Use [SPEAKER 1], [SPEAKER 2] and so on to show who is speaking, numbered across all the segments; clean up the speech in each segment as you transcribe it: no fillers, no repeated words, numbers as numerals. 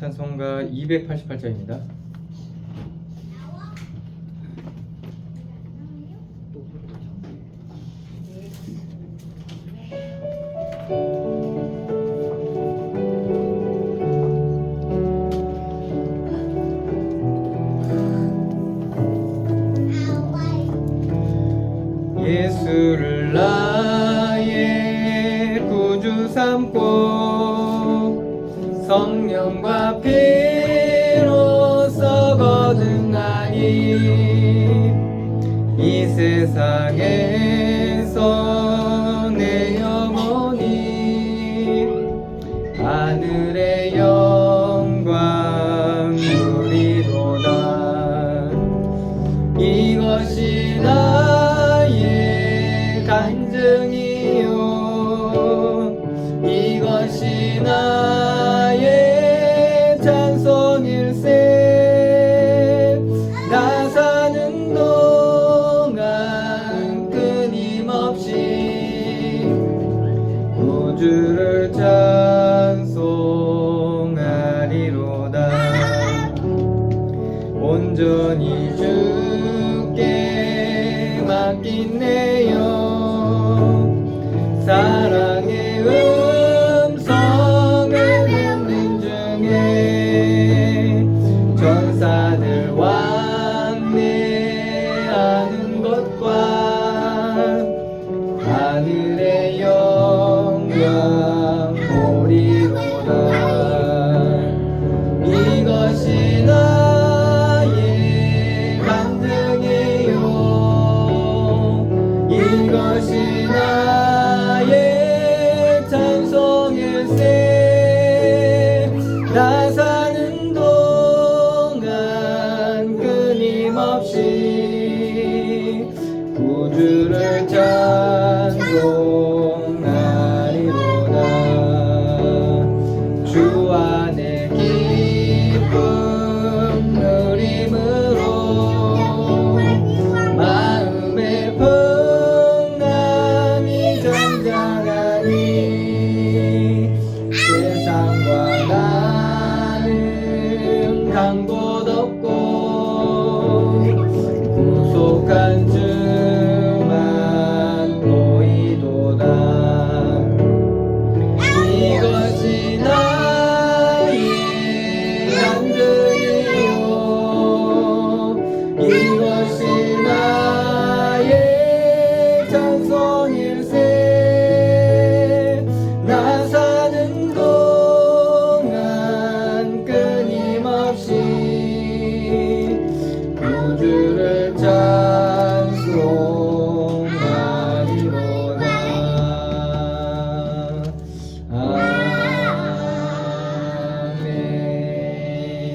[SPEAKER 1] 찬송가 288장입니다. 예수를 나의 구주 삼고 성령과 피로써 거듭나니 이 세상에서 내 영혼이 하늘의 영광 누리도다. 이것이 나의 간증이요 이것이 나의 찬송일세. 나 사는 동안 끊임없이 구주를 찬송하리로다. 온전히 주께 맡긴 내 영 사랑의 음성을 듣는 중에 전사들 왕래하는 것과 하늘의 영광 보리로다. 이것이 나의 간증이요 이것이 나의 찬송일세. 나 사는 동안 끊임없이 구주를 찬송하리로다. 주 안에 기쁨 누림으로 마음의 평안이 잠잠하니 세상과 나는 간 곳 없고 구속한 주만 보이도다. 이것이 나의 간증이요 이것이 나의 찬송일세. 나 사는 동안 끊임없이 구주를 찬송하리로다.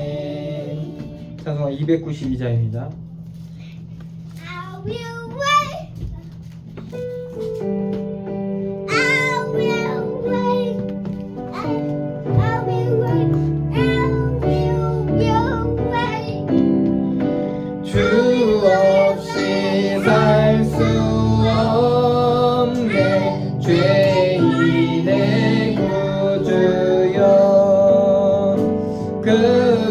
[SPEAKER 1] 아멘. 찬송가 292장입니다.
[SPEAKER 2] I will wait. I will wait. I will wait. I will wait.
[SPEAKER 1] 주 없이 살 수 없네 죄인의 구주여. 그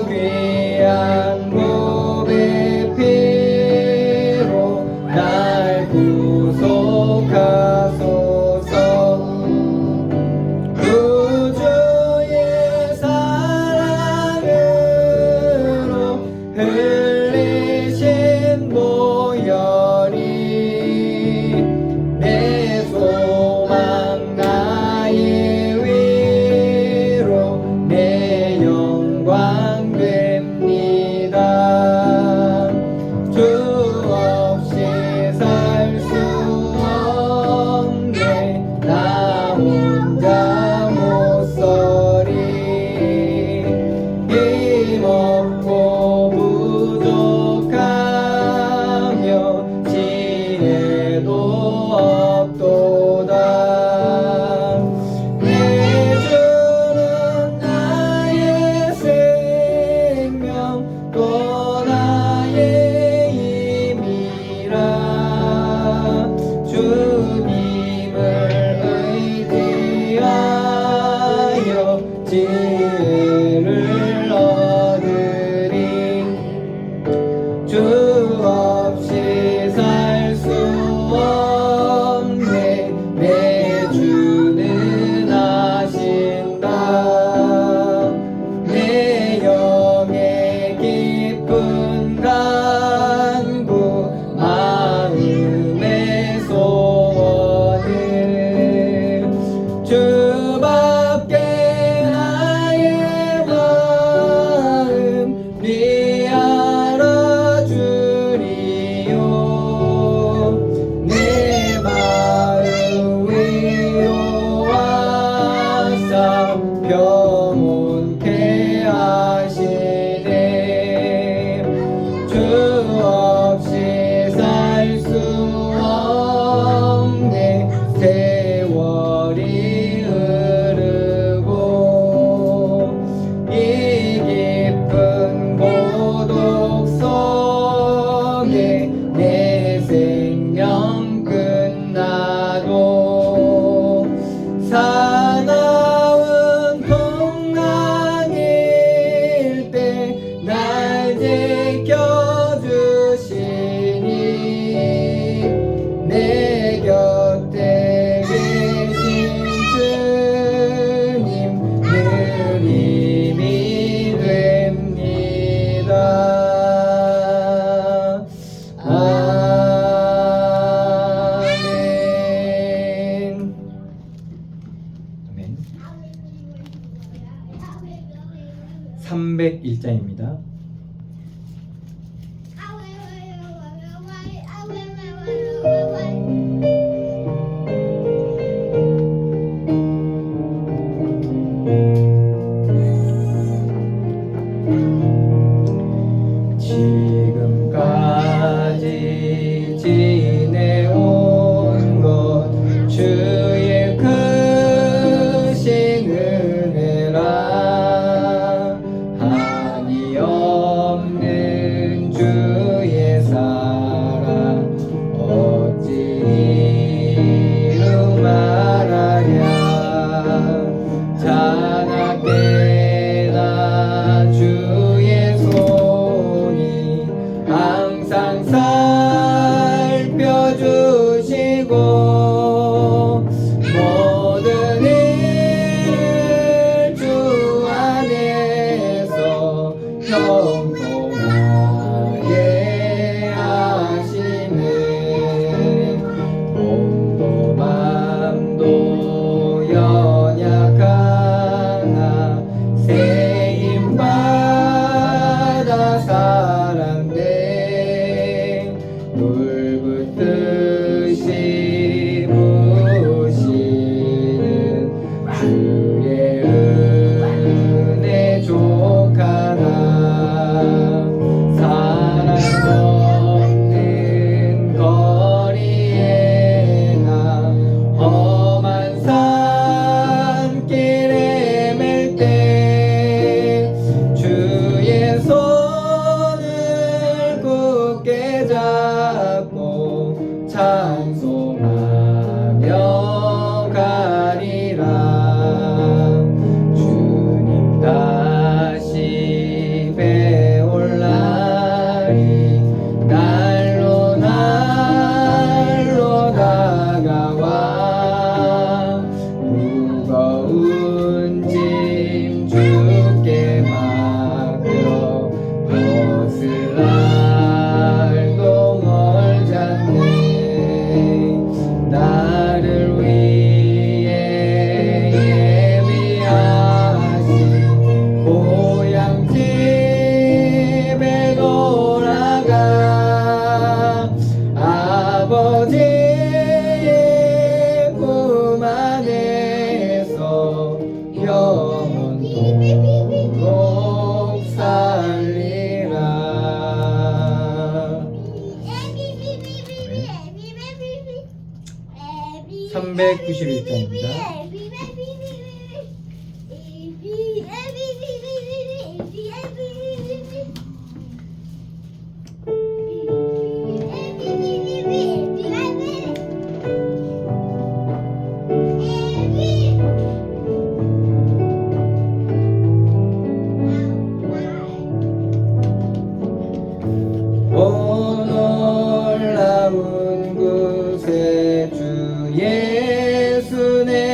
[SPEAKER 1] 귀한 몸의 피로 날 구속하소서. 구주의 사랑으로 흘리신 보혈이 내 소망 나의 위로 내 영광 됩니다. 주 없이 살 수 없네 나 혼자 못 서리. 힘없고 부족하며 지혜도 없도다. 내 주는 나의 생명 또 나의 힘이라. 주님을 의지하여 지혜를 301장입니다. 지금까지 지내온 것 주의 크신 은혜라 한이 없는 주의 사랑 어찌 이루 말하랴 자나깨나 주의 손이 항상 살펴주시고 모든 일 주 안에서 형통하게 하시네 몸도 맘도 연약하나 세임받아 살았네 물붓듯이 부으시는 주의 은혜 족하나 사랑 없는 거리에나 험한 산길에 맬 때 주의 손을 굳게 잡고 찬송하며 가리라 주님 다시 배올 날이 날로 날로 다가와 무거운 짐 주께 맡겨 벗을 날도 멀잖네 나를 위해 예비하신 고향 집에 돌아가 아버지의 품 안에서 영원토록 살리라 391장입니다. 오 놀라운 구세 주 예수네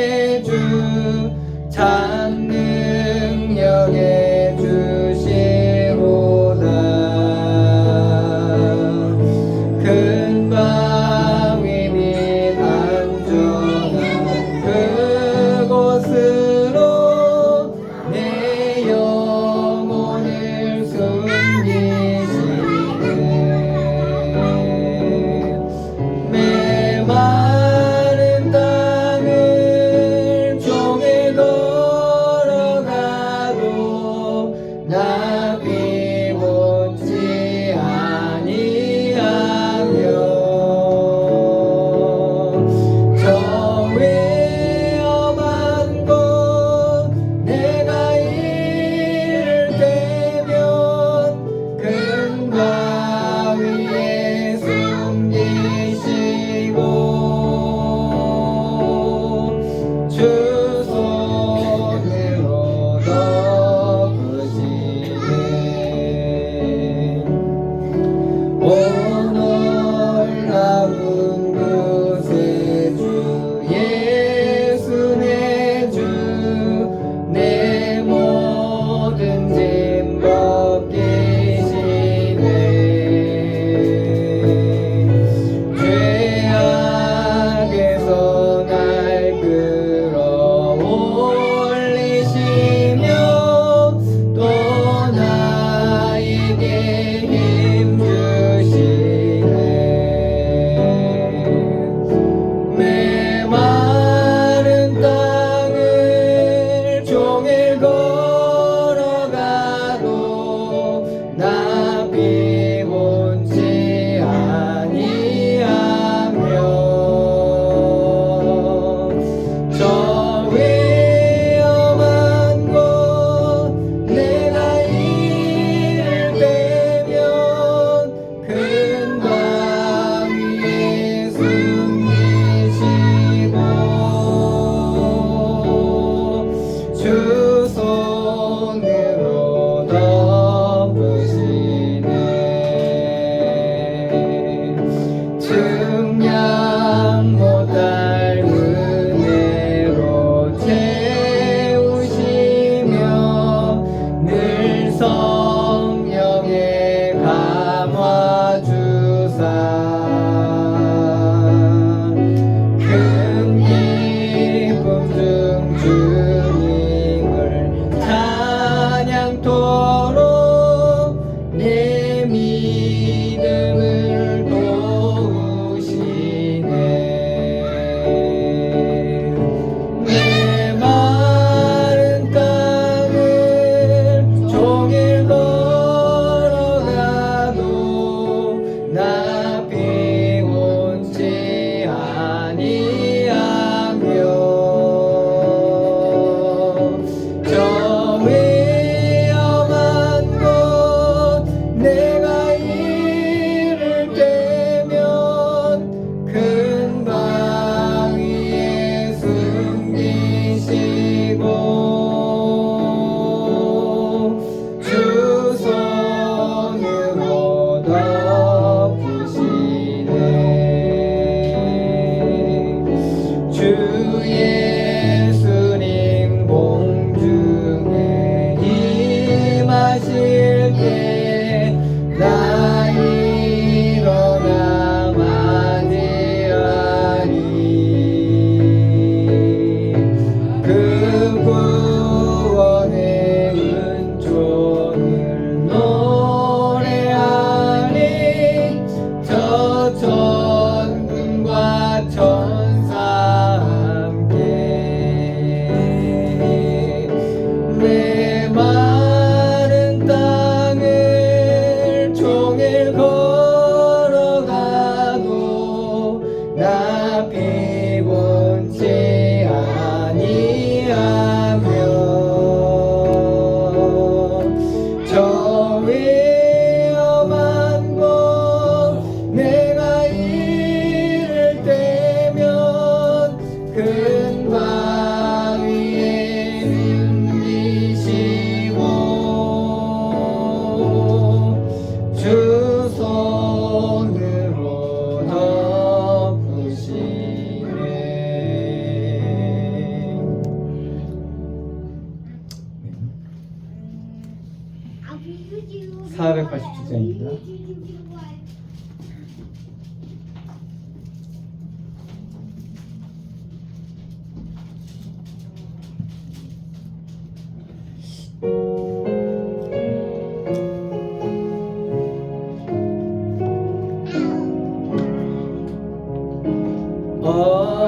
[SPEAKER 1] 487장입니다.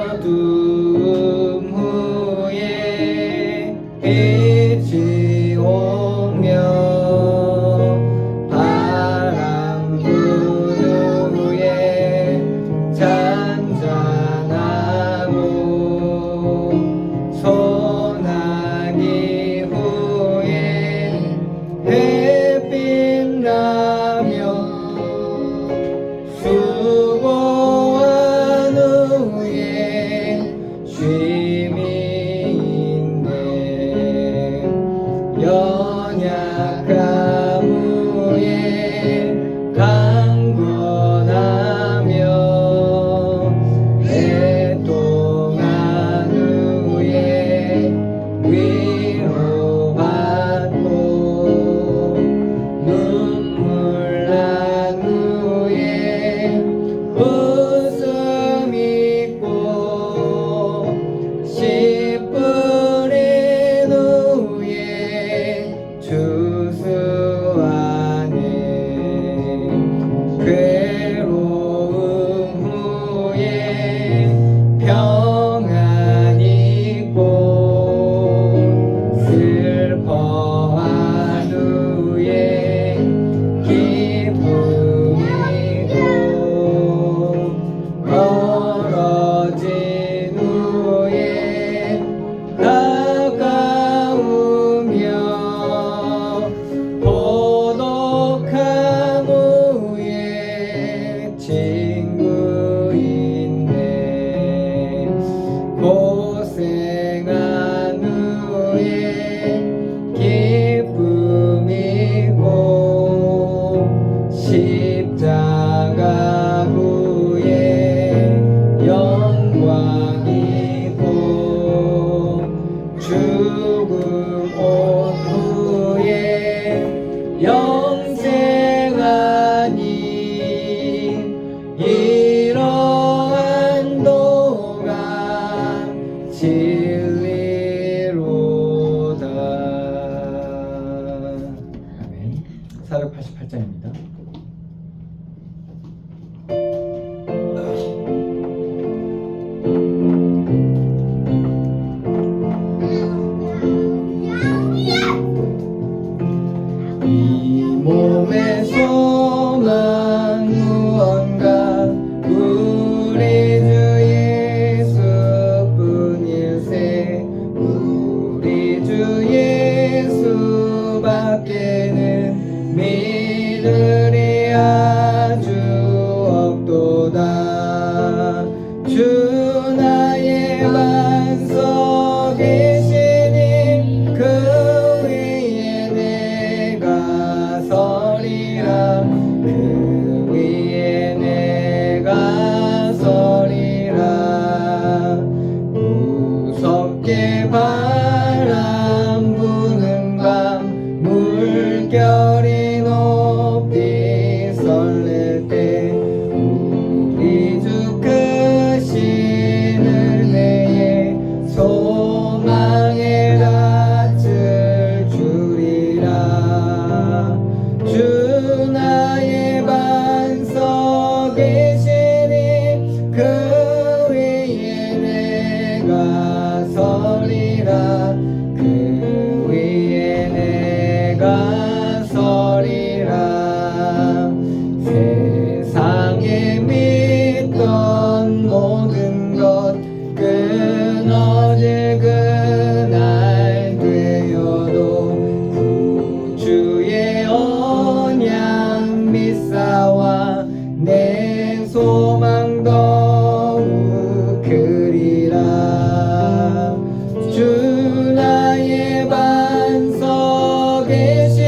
[SPEAKER 1] 어둠 후에 빛이 오며 바람 부는 후에 잔잔하고 소나기 후에 햇빛 나며 수고한 후에 쉼이 있네. 연약함 후에 강건하며 애통한 후에 위로받고 눈물 난 후에 웃음 있고 씨 뿌린 후에 주수하네. 괴로움 후에 평안 있고 슬퍼한 후에 기쁨이고 멀어진 후에 가까우며 고독함 후에 친구 있네. 고생한 후에 기쁨이고 십자가 후에 영광이고 죽음 온 후에 영생하니 이러한 도가 진리로다. 아멘. 488장입니다. 이 몸의 소망 무언가 우리 주 예수뿐일세. 우리 주 예수밖에는 믿으리 아주 없도다. 주 나의 반석 계시니 그 위에 내가 서리라. 그 위에 내가 서리라. 무섭게 바람 부는 밤 물결이 높이 설렐 때 우리 주 크신 은혜에 소망의 낯을 주리라. 주 나의 반석 계시니 그 위에 내가 서리라. 그 위에 내가 서리라. 세상에 믿던 모든 것 끊어질 그날 되어도 구주의 언약 믿사와 내 소망 더욱 크리라. 주 나의 반석 계시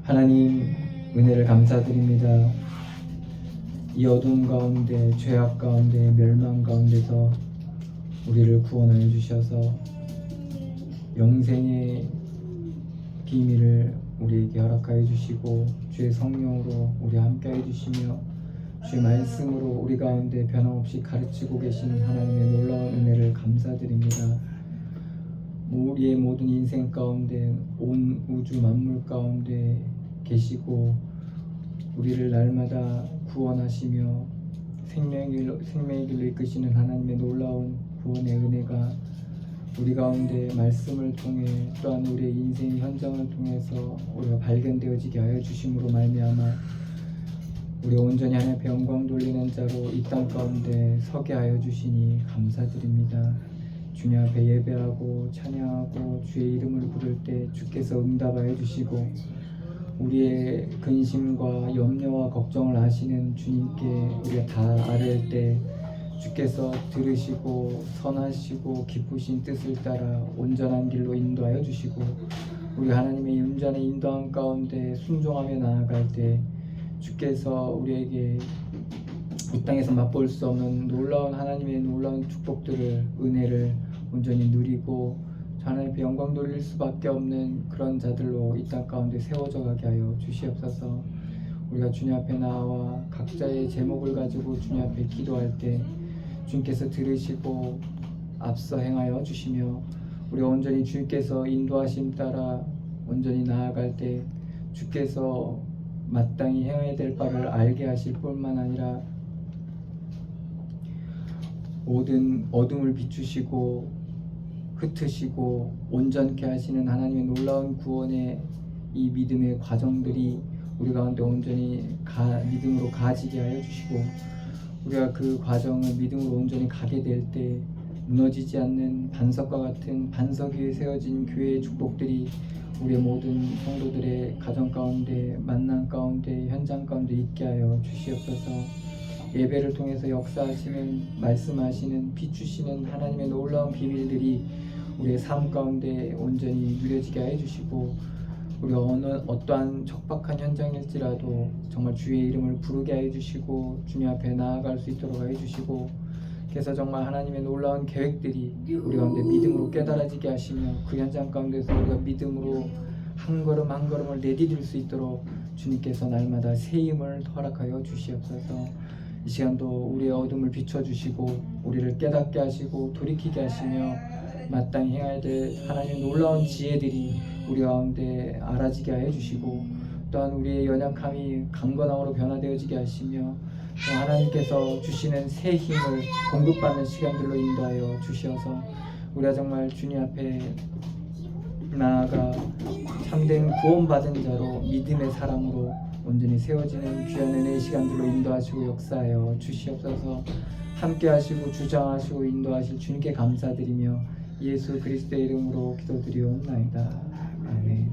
[SPEAKER 1] 하나님 은혜를 감사드립니다. 이 어둠 가운데, 죄악 가운데, 멸망 가운데서 우리를 구원하여 주셔서 영생의 비밀을 우리에게 허락하여 주시고 주의 성령으로 우리 함께 해 주시며 주의 말씀으로 우리 가운데 변함없이 가르치고 계시는 하나님의 놀라운 은혜를 감사드립니다. 우리의 모든 인생 가운데, 온 우주 만물 가운데 계시고 우리를 날마다 구원하시며 생명의 길로 이끄시는 하나님의 놀라운 구원의 은혜가 우리 가운데 말씀을 통해 또한 우리의 인생 현장을 통해서 우리가 발견되어지게 하여 주심으로 말미암아 우리 온전히 하나님 앞에 영광 돌리는 자로 이 땅 가운데 서게 하여 주시니 감사드립니다. 주님 앞에 예배하고 찬양하고 주의 이름을 부를 때 주께서 응답하여 주시고 우리의 근심과 염려와 걱정을 아시는 주님께 우리가 다 아뢰을 때 주께서 들으시고 선하시고 기쁘신 뜻을 따라 온전한 길로 인도하여 주시고 우리 하나님의 온전한 인도함 가운데 순종하며 나아갈 때 주께서 우리에게 이 땅에서 맛볼 수 없는 놀라운 하나님의 놀라운 축복들을, 은혜를 온전히 누리고 하나님 앞에 영광 돌릴 수밖에 없는 그런 자들로 이 땅 가운데 세워져 가게 하여 주시옵소서. 우리가 주님 앞에 나와 각자의 제목을 가지고 주님 앞에 기도할 때 주님께서 들으시고 앞서 행하여 주시며 우리가 온전히 주님께서 인도하심 따라 온전히 나아갈 때 주께서 마땅히 행해야 될 바를 알게 하실 뿐만 아니라 모든 어둠을 비추시고 흩으시고 온전케 하시는 하나님의 놀라운 구원의 이 믿음의 과정들이 우리 가운데 온전히 믿음으로 가지게 하여 주시고 우리가 그 과정을 믿음으로 온전히 가게 될 때 무너지지 않는 반석과 같은 반석 위에 세워진 교회의 축복들이 우리의 모든 성도들의 가정 가운데, 만남 가운데, 현장 가운데 있게 하여 주시옵소서. 예배를 통해서 역사하시는, 말씀하시는, 비추시는 하나님의 놀라운 비밀들이 우리의 삶 가운데 온전히 누려지게 하여 주시고 우리가 어떠한 척박한 현장일지라도 정말 주의 이름을 부르게 하여 주시고 주님 앞에 나아갈 수 있도록 하여 주시고 그래서 정말 하나님의 놀라운 계획들이 우리 가운데 믿음으로 깨달아지게 하시며 그 현장 가운데서 우리가 믿음으로 한 걸음 한 걸음을 내디딜 수 있도록 주님께서 날마다 새 힘을 허락하여 주시옵소서. 이 시간도 우리의 어둠을 비춰주시고 우리를 깨닫게 하시고 돌이키게 하시며 마땅히 행해야 될 하나님의 놀라운 지혜들이 우리 가운데 알아지게 하여 주시고 또한 우리의 연약함이 강건함으로 변화되어지게 하시며 하나님께서 주시는 새 힘을 공급받는 시간들로 인도하여 주시어서 우리가 정말 주님 앞에 나아가 참된 구원받은 자로 믿음의 사람으로 온전히 세워지는 귀한 은혜의 시간들로 인도하시고 역사하여 주시옵소서. 함께 하시고 주장하시고 인도하실 주님께 감사드리며 예수 그리스도의 이름으로 기도드리옵나이다. 아멘.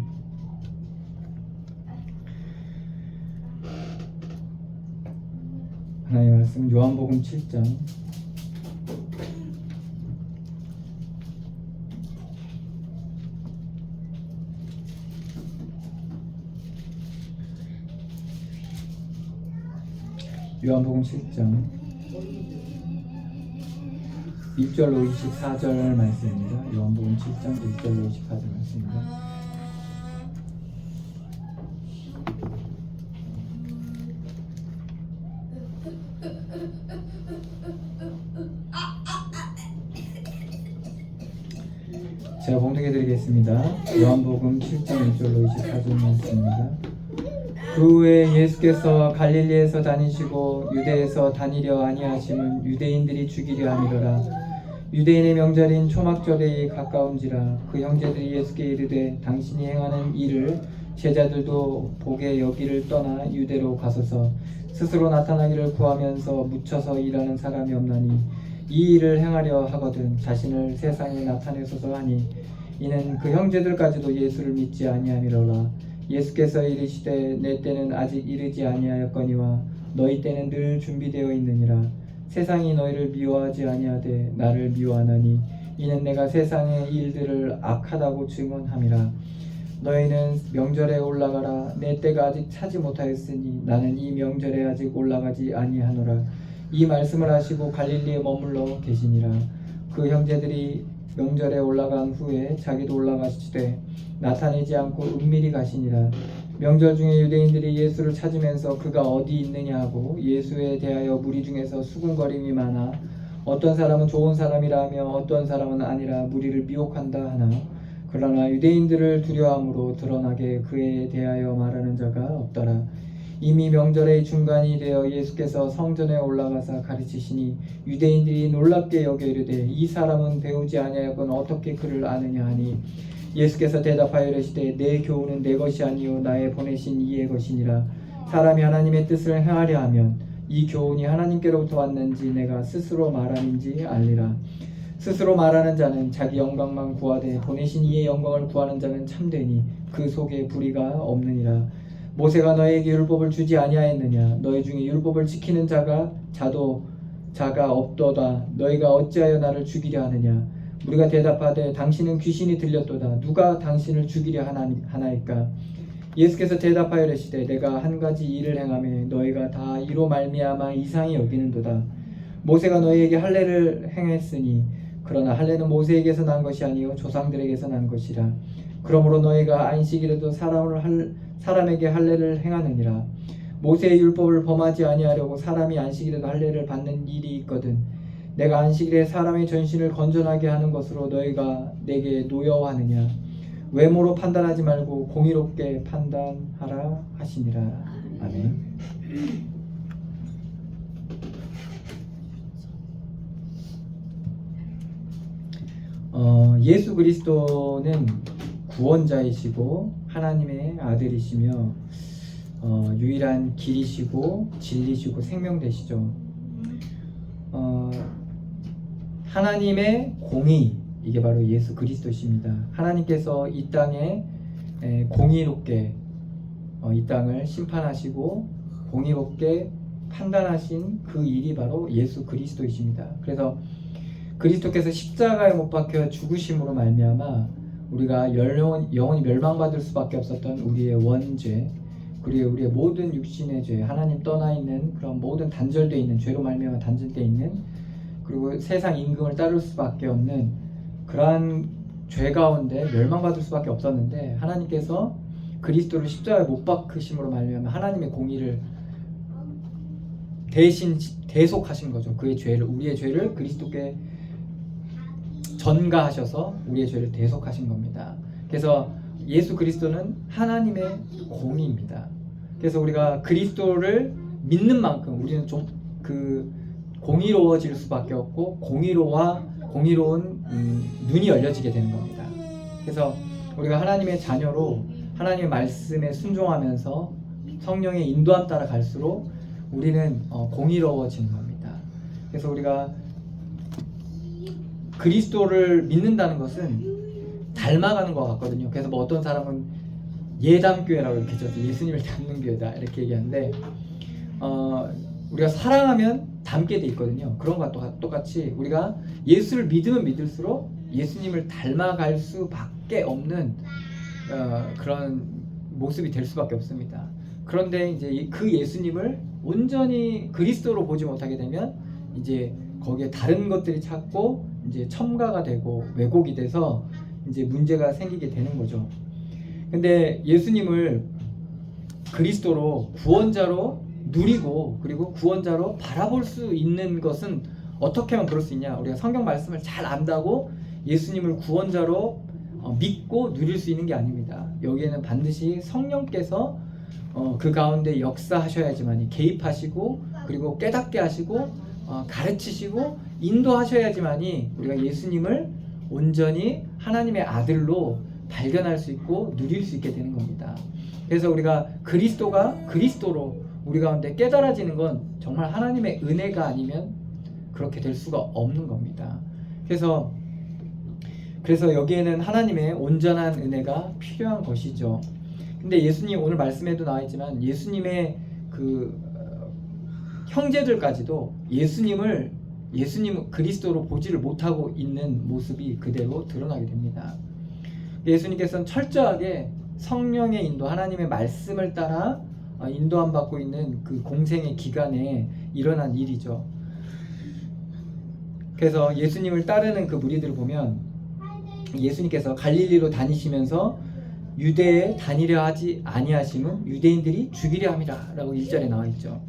[SPEAKER 1] 하나님의 말씀 요한복음 7장 요한복음 7장 1절로 24절 말씀입니다. 요한복음 7장 1절로 24절 말씀입니다. 제가 봉독해 드리겠습니다. 요한복음 7장 1절로 24절 말씀입니다. 그 후에 예수께서 갈릴리에서 다니시고 유대에서 다니려 아니하심은 유대인들이 죽이려 함이더라. 유대인의 명절인 초막절이 가까운지라. 그 형제들이 예수께 이르되 당신이 행하는 일을 제자들도 보게 여기를 떠나 유대로 가소서. 스스로 나타나기를 구하면서 묻혀서 일하는 사람이 없나니 이 일을 행하려 하거든 자신을 세상에 나타내소서 하니 이는 그 형제들까지도 예수를 믿지 아니함이로라. 예수께서 이르시되 내 때는 아직 이르지 아니하였거니와 너희 때는 늘 준비되어 있느니라. 세상이 너희를 미워하지 아니하되 나를 미워하나니 이는 내가 세상의 일들을 악하다고 증언함이라. 너희는 명절에 올라가라. 내 때가 아직 차지 못하였으니 나는 이 명절에 아직 올라가지 아니하노라. 이 말씀을 하시고 갈릴리에 머물러 계시니라. 그 형제들이 명절에 올라간 후에 자기도 올라가시되 나타내지 않고 은밀히 가시니라. 명절 중에 유대인들이 예수를 찾으면서 그가 어디 있느냐 하고 예수에 대하여 무리 중에서 수군거림이 많아 어떤 사람은 좋은 사람이라 하며 어떤 사람은 아니라 무리를 미혹한다 하나 그러나 유대인들을 두려워함으로 드러나게 그에 대하여 말하는 자가 없더라. 이미 명절의 중간이 되어 예수께서 성전에 올라가사 가르치시니 유대인들이 놀랍게 여겨 이르되 이 사람은 배우지 아니하였건 어떻게 그를 아느냐 하니 예수께서 대답하여 이르시되 내 교훈은 내 것이 아니요 나의 보내신 이의 것이니라. 사람이 하나님의 뜻을 행하려 하면 이 교훈이 하나님께로부터 왔는지 내가 스스로 말함인지 알리라. 스스로 말하는 자는 자기 영광만 구하되 보내신 이의 영광을 구하는 자는 참되니 그 속에 불의가 없느니라. 모세가 너에게 율법을 주지 아니하였느냐? 너희 중에 율법을 지키는 자가 없도다. 너희가 어찌하여 나를 죽이려 하느냐? 우리가 대답하되 당신은 귀신이 들렸도다. 누가 당신을 죽이려 하나이까? 예수께서 대답하여 이르시되 내가 한 가지 일을 행하매 너희가 다 이로 말미암아 이상히 여기는도다. 모세가 너희에게 할례를 행했으니 그러나 할례는 모세에게서 난 것이 아니요 조상들에게서 난 것이라. 그러므로 너희가 안식일에도 사람에게 할례를 행하느니라. 모세의 율법을 범하지 아니하려고 사람이 안식일에도 할례를 받는 일이 있거든. 내가 안식일에 사람의 전신을 건전하게 하는 것으로 너희가 내게 노여워하느냐? 외모로 판단하지 말고 공의롭게 판단하라 하시니라. 아멘. 예수 그리스도는 구원자이시고 하나님의 아들이시며 유일한 길이시고 진리시고 생명되시죠. 하나님의 공의, 이게 바로 예수 그리스도십니다. 하나님께서 이 땅에 공의롭게 이 땅을 심판하시고 공의롭게 판단하신 그 일이 바로 예수 그리스도이십니다. 그래서 그리스도께서 십자가에 못 박혀 죽으심으로 말미암아 우리가 영원히 멸망받을 수밖에 없었던 우리의 원죄, 그리고 우리의 모든 육신의 죄, 하나님 떠나 있는 그런 모든 단절되어 있는 죄로 말미암아 단절되어 있는, 그리고 세상 임금을 따를 수밖에 없는 그러한 죄 가운데 멸망받을 수밖에 없었는데 하나님께서 그리스도를 십자가에 못 박으심으로 말미암아 하나님의 공의를 대신 대속하신 거죠. 그의 죄를, 우리의 죄를 그리스도께 전가하셔서 우리의 죄를 대속하신 겁니다. 그래서 예수 그리스도는 하나님의 공의입니다. 그래서 우리가 그리스도를 믿는 만큼 우리는 좀 공의로워질 수밖에 없고 공의로운 눈이 열려지게 되는 겁니다. 그래서 우리가 하나님의 자녀로 하나님의 말씀에 순종하면서 성령의 인도함 따라 갈수록 우리는 공의로워지는 겁니다. 그래서 우리가 그리스도를 믿는다는 것은 닮아가는 것 같거든요. 그래서 뭐 어떤 사람은 예담교회라고 이렇게 져서 예수님을 닮는 교회다 이렇게 얘기하는데 우리가 사랑하면 닮게 돼 있거든요. 그런 것과 똑같이 우리가 예수를 믿으면 믿을수록 예수님을 닮아갈 수밖에 없는 그런 모습이 될 수밖에 없습니다. 그런데 이제 그 예수님을 온전히 그리스도로 보지 못하게 되면 이제 거기에 다른 것들이 찾고 이제 첨가가 되고 왜곡이 돼서 이제 문제가 생기게 되는 거죠. 근데 예수님을 그리스도로 구원자로 누리고 그리고 구원자로 바라볼 수 있는 것은 어떻게 하면 그럴 수 있냐? 우리가 성경 말씀을 잘 안다고 예수님을 구원자로 믿고 누릴 수 있는 게 아닙니다. 여기에는 반드시 성령께서 그 가운데 역사하셔야지만, 개입하시고 그리고 깨닫게 하시고 가르치시고 인도하셔야지만이 우리가 예수님을 온전히 하나님의 아들로 발견할 수 있고 누릴 수 있게 되는 겁니다. 그래서 우리가 그리스도로 우리 가운데 깨달아지는 건 정말 하나님의 은혜가 아니면 그렇게 될 수가 없는 겁니다. 그래서 여기에는 하나님의 온전한 은혜가 필요한 것이죠. 근데 예수님, 오늘 말씀에도 나와 있지만 예수님의 그 형제들까지도 예수님 그리스도로 보지를 못하고 있는 모습이 그대로 드러나게 됩니다. 예수님께서는 철저하게 성령의 인도, 하나님의 말씀을 따라 인도함 받고 있는 그 공생의 기간에 일어난 일이죠. 그래서 예수님을 따르는 그 무리들을 보면 예수님께서 갈릴리로 다니시면서 유대에 다니려 하지 아니하심은 유대인들이 죽이려 함이라 라고 1절에 나와 있죠.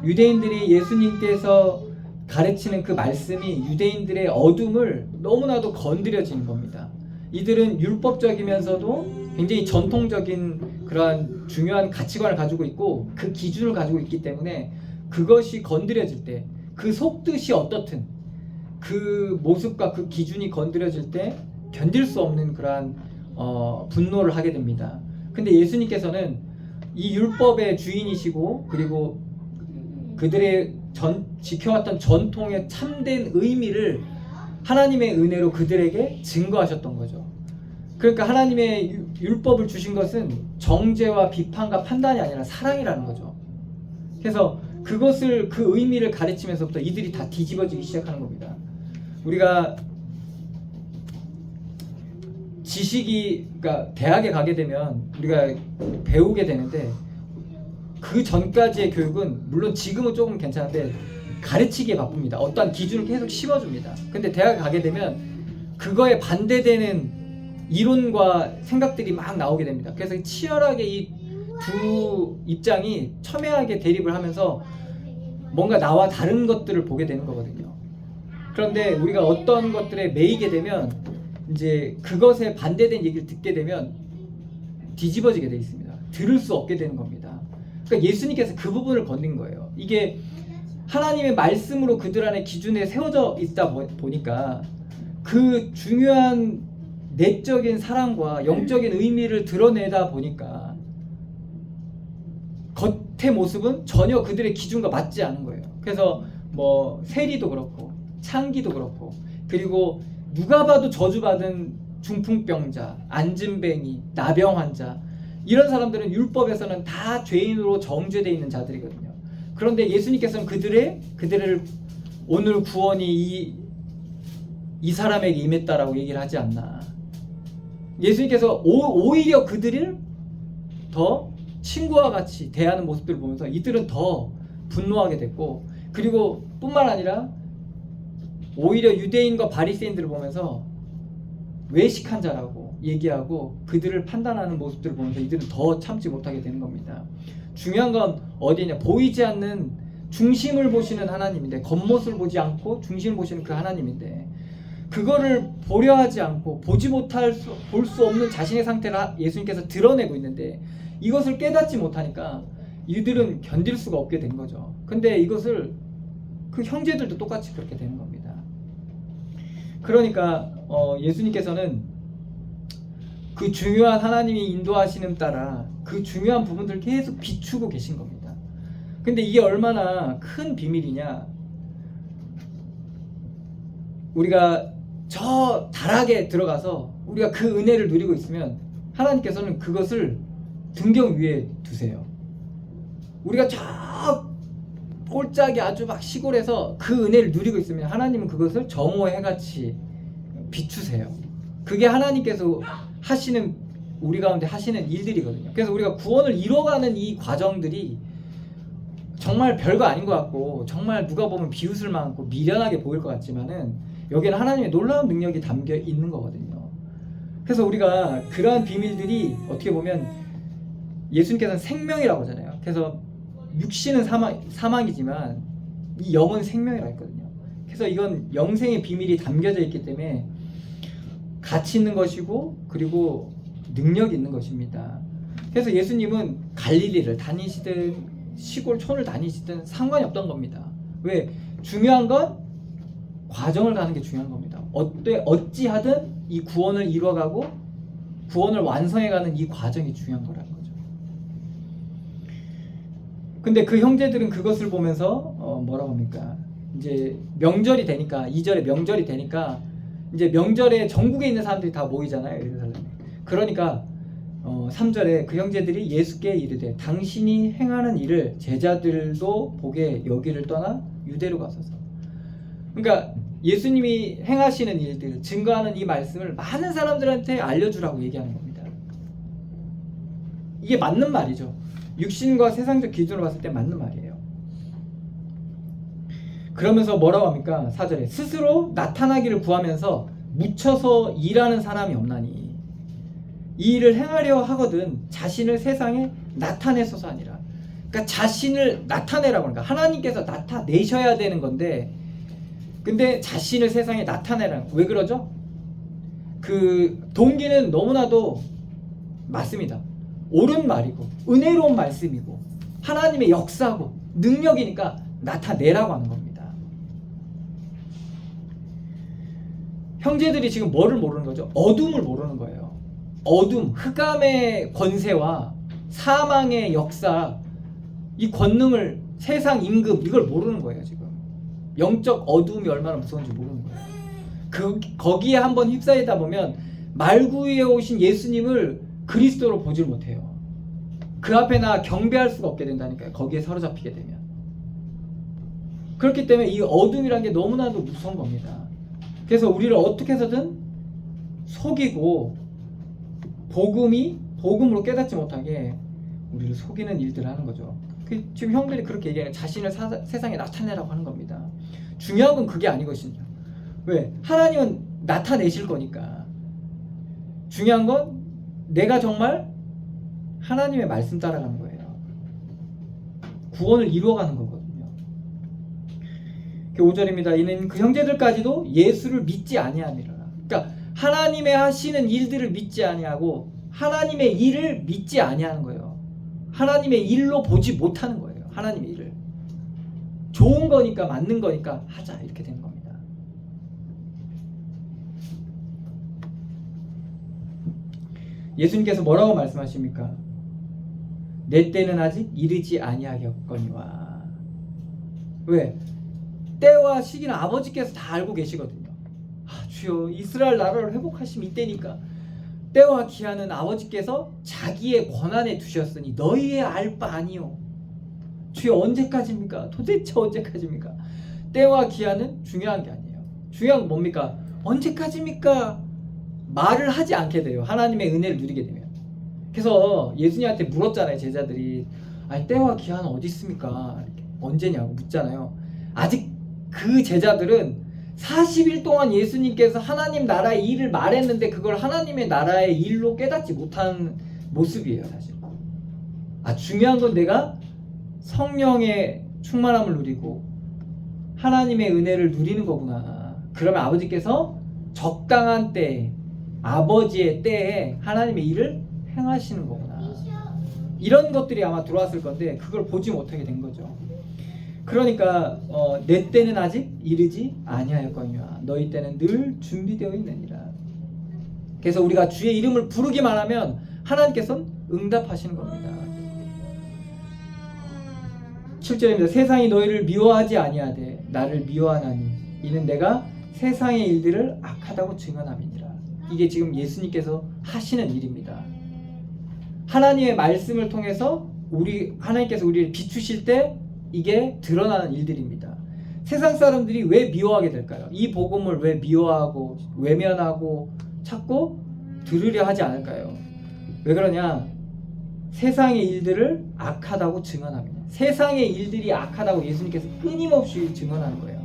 [SPEAKER 1] 유대인들이 예수님께서 가르치는 그 말씀이 유대인들의 어둠을 너무나도 건드려지는 겁니다. 이들은 율법적이면서도 굉장히 전통적인 그러한 중요한 가치관을 가지고 있고 그 기준을 가지고 있기 때문에 그것이 건드려질 때 그 속뜻이 어떻든 그 모습과 그 기준이 건드려질 때 견딜 수 없는 그러한 분노를 하게 됩니다. 근데 예수님께서는 이 율법의 주인이시고 그리고 그들의 지켜왔던 전통의 참된 의미를 하나님의 은혜로 그들에게 증거하셨던 거죠. 그러니까 하나님의 율법을 주신 것은 정죄와 비판과 판단이 아니라 사랑이라는 거죠. 그래서 그것을 그 의미를 가르치면서부터 이들이 다 뒤집어지기 시작하는 겁니다. 우리가 그러니까 대학에 가게 되면 우리가 배우게 되는데 그 전까지의 교육은 물론 지금은 조금 괜찮은데 가르치기에 바쁩니다. 어떠한 기준을 계속 씌워줍니다. 근데 대학에 가게 되면 그거에 반대되는 이론과 생각들이 막 나오게 됩니다. 그래서 치열하게 이 두 입장이 첨예하게 대립을 하면서 뭔가 나와 다른 것들을 보게 되는 거거든요. 그런데 우리가 어떤 것들에 매이게 되면 이제 그것에 반대된 얘기를 듣게 되면 뒤집어지게 돼 있습니다. 들을 수 없게 되는 겁니다. 그러니까 예수님께서 그 부분을 건든 거예요. 이게 하나님의 말씀으로 그들 안에 기준에 세워져 있다 보니까 그 중요한 내적인 사랑과 영적인 의미를 드러내다 보니까 겉의 모습은 전혀 그들의 기준과 맞지 않은 거예요. 그래서 뭐 세리도 그렇고 창기도 그렇고 그리고 누가 봐도 저주받은 중풍병자, 안진뱅이, 나병 환자 이런 사람들은 율법에서는 다 죄인으로 정죄되어 있는 자들이거든요. 그런데 예수님께서는 그들을 오늘 구원이 이 사람에게 임했다라고 얘기를 하지 않나. 예수님께서 오히려 그들을 더 친구와 같이 대하는 모습들을 보면서 이들은 더 분노하게 됐고 그리고 뿐만 아니라 오히려 유대인과 바리새인들을 보면서 외식한 자라고 얘기하고 그들을 판단하는 모습들을 보면서 이들은 더 참지 못하게 되는 겁니다. 중요한 건 어디냐? 보이지 않는 중심을 보시는 하나님인데 겉모습을 보지 않고 중심을 보시는 그 하나님인데 그거를 보려 하지 않고 볼 수 없는 자신의 상태를 예수님께서 드러내고 있는데 이것을 깨닫지 못하니까 이들은 견딜 수가 없게 된 거죠. 근데 이것을 그 형제들도 똑같이 그렇게 되는 겁니다. 그러니까 예수님께서는 그 중요한 하나님이 인도하시는 따라 그 중요한 부분들을 계속 비추고 계신 겁니다. 근데 이게 얼마나 큰 비밀이냐? 우리가 저 다락에 들어가서 우리가 그 은혜를 누리고 있으면 하나님께서는 그것을 등경 위에 두세요. 우리가 저 꼴짝이 아주 막 시골에서 그 은혜를 누리고 있으면 하나님은 그것을 정오의 해같이 비추세요. 그게 하나님께서 하시는 우리 가운데 하시는 일들이거든요. 그래서 우리가 구원을 이뤄가는 이 과정들이 정말 별거 아닌 것 같고 정말 누가 보면 비웃을 만하고 미련하게 보일 것 같지만은 여기는 하나님의 놀라운 능력이 담겨 있는 거거든요. 그래서 우리가 그러한 비밀들이 어떻게 보면 예수님께서는 생명이라고 하잖아요. 그래서 육신은 사망이지만 이 영은 생명이라고 했거든요. 그래서 이건 영생의 비밀이 담겨져 있기 때문에 가치 있는 것이고 그리고 능력이 있는 것입니다. 그래서 예수님은 갈릴리를 다니시든 시골 촌을 다니시든 상관이 없던 겁니다. 왜? 중요한 건 과정을 가는 게 중요한 겁니다. 어찌하든 이 구원을 이뤄가고 구원을 완성해가는 이 과정이 중요한 거라는 거죠. 근데 그 형제들은 그것을 보면서 뭐라고 합니까? 이제 명절이 되니까 2절에 명절이 되니까 이제 명절에 전국에 있는 사람들이 다 모이잖아요. 예루살렘에. 그러니까 3절에 그 형제들이 예수께 이르되 당신이 행하는 일을 제자들도 보게 여기를 떠나 유대로 가소서. 그러니까 예수님이 행하시는 일들, 증거하는 이 말씀을 많은 사람들한테 알려주라고 얘기하는 겁니다. 이게 맞는 말이죠. 육신과 세상적 기준으로 봤을 때 맞는 말이에요. 그러면서 뭐라고 합니까? 4절에 스스로 나타나기를 구하면서 묻혀서 일하는 사람이 없나니 이 일을 행하려 하거든 자신을 세상에 나타내소서 하니라. 그러니까 자신을 나타내라고 하니까 하나님께서 나타내셔야 되는 건데, 근데 자신을 세상에 나타내라는 거. 왜 그러죠? 그 동기는 너무나도 맞습니다. 옳은 말이고 은혜로운 말씀이고 하나님의 역사고 능력이니까 나타내라고 하는 겁니다. 형제들이 지금 뭐를 모르는 거죠? 어둠을 모르는 거예요. 어둠, 흑암의 권세와 사망의 역사, 이 권능을, 세상 임금, 이걸 모르는 거예요. 지금 영적 어둠이 얼마나 무서운지 모르는 거예요. 거기에 한번 휩싸이다 보면 말구유에 오신 예수님을 그리스도로 보질 못해요. 그 앞에 나 경배할 수가 없게 된다니까요. 거기에 사로잡히게 되면. 그렇기 때문에 이 어둠이라는 게 너무나도 무서운 겁니다. 그래서 우리를 어떻게 해서든 속이고 복음으로 깨닫지 못하게 우리를 속이는 일들을 하는 거죠. 지금 형들이 그렇게 얘기하는, 자신을 세상에 나타내라고 하는 겁니다. 중요한 건 그게 아니거든요. 왜? 하나님은 나타내실 거니까. 중요한 건 내가 정말 하나님의 말씀 따라가는 거예요. 구원을 이루어가는 거거든요. 5절입니다. 이는 그 형제들까지도 예수를 믿지 아니함이라. 그러니까 하나님의 하시는 일들을 믿지 아니하고 하나님의 일을 믿지 아니하는 거예요. 하나님의 일로 보지 못하는 거예요. 하나님의 일을. 좋은 거니까, 맞는 거니까 하자, 이렇게 되는 겁니다. 예수님께서 뭐라고 말씀하십니까? 내 때는 아직 이르지 아니하였거니와. 왜? 때와 시기는 아버지께서 다 알고 계시거든요. 주여, 이스라엘 나라를 회복하심 이때니까. 때와 기한은 아버지께서 자기의 권한에 두셨으니 너희의 알 바 아니요. 주여, 언제까지입니까? 도대체 언제까지입니까? 때와 기한은 중요한 게 아니에요. 중요한 건 뭡니까? 언제까지입니까? 말을 하지 않게 돼요. 하나님의 은혜를 누리게 되면. 그래서 예수님한테 물었잖아요. 제자들이. 아니, 때와 기한은 어디 있습니까? 이렇게. 언제냐고 묻잖아요. 아직 그 제자들은 40일 동안 예수님께서 하나님 나라의 일을 말했는데 그걸 하나님의 나라의 일로 깨닫지 못한 모습이에요. 사실. 중요한 건 내가 성령의 충만함을 누리고 하나님의 은혜를 누리는 거구나. 그러면 아버지께서 적당한 때에, 아버지의 때에 하나님의 일을 행하시는 거구나. 이런 것들이 아마 들어왔을 건데 그걸 보지 못하게 된 거죠. 그러니까 내 때는 아직 이르지 아니하였거니와 너희 때는 늘 준비되어 있느니라. 그래서 우리가 주의 이름을 부르기만 하면 하나님께서는 응답하시는 겁니다. 7절입니다. 세상이 너희를 미워하지 아니하되 나를 미워하나니 이는 내가 세상의 일들을 악하다고 증언함이니라. 이게 지금 예수님께서 하시는 일입니다. 하나님의 말씀을 통해서 하나님께서 우리를 비추실 때 이게 드러나는 일들입니다. 세상 사람들이 왜 미워하게 될까요? 이 복음을 왜 미워하고 외면하고 찾고 들으려 하지 않을까요? 왜 그러냐? 세상의 일들을 악하다고 증언합니다. 세상의 일들이 악하다고 예수님께서 끊임없이 증언하는 거예요.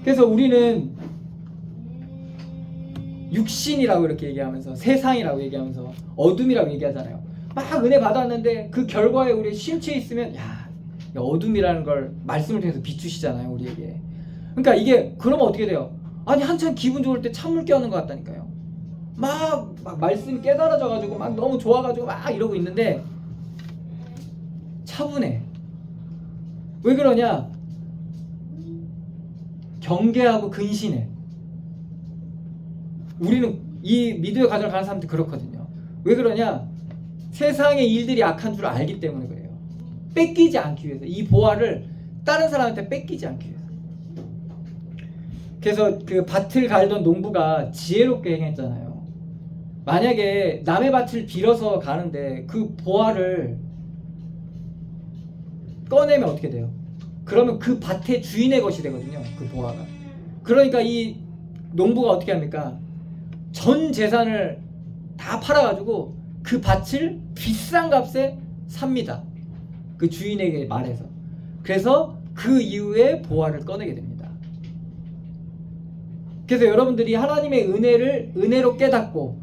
[SPEAKER 1] 그래서 우리는 육신이라고 이렇게 얘기하면서, 세상이라고 얘기하면서, 어둠이라고 얘기하잖아요. 막 은혜 받았는데 그 결과에 우리 심취해 있으면 어둠이라는 걸 말씀을 통해서 비추시잖아요, 우리에게. 그러니까 이게 그러면 어떻게 돼요? 아니, 한참 기분 좋을 때 찬물 껴안는 것 같다니까요. 막 말씀이 깨달아져가지고 막 너무 좋아가지고 막 이러고 있는데 차분해. 왜 그러냐? 경계하고 근신해. 우리는 이 믿음의 과정을 가는 사람들 그렇거든요. 왜 그러냐? 세상의 일들이 악한 줄 알기 때문에 그래요. 뺏기지 않기 위해서. 이 보화를 다른 사람한테 뺏기지 않기 위해서. 그래서 그 밭을 갈던 농부가 지혜롭게 행했잖아요. 만약에 남의 밭을 빌어서 가는데 그 보화를 꺼내면 어떻게 돼요? 그러면 그 밭의 주인의 것이 되거든요, 그 보화가. 그러니까 이 농부가 어떻게 합니까? 전 재산을 다 팔아가지고 그 밭을 비싼 값에 삽니다. 그 주인에게 말해서. 그래서 그 이후에 보화를 꺼내게 됩니다. 그래서 여러분들이 하나님의 은혜를 은혜로 깨닫고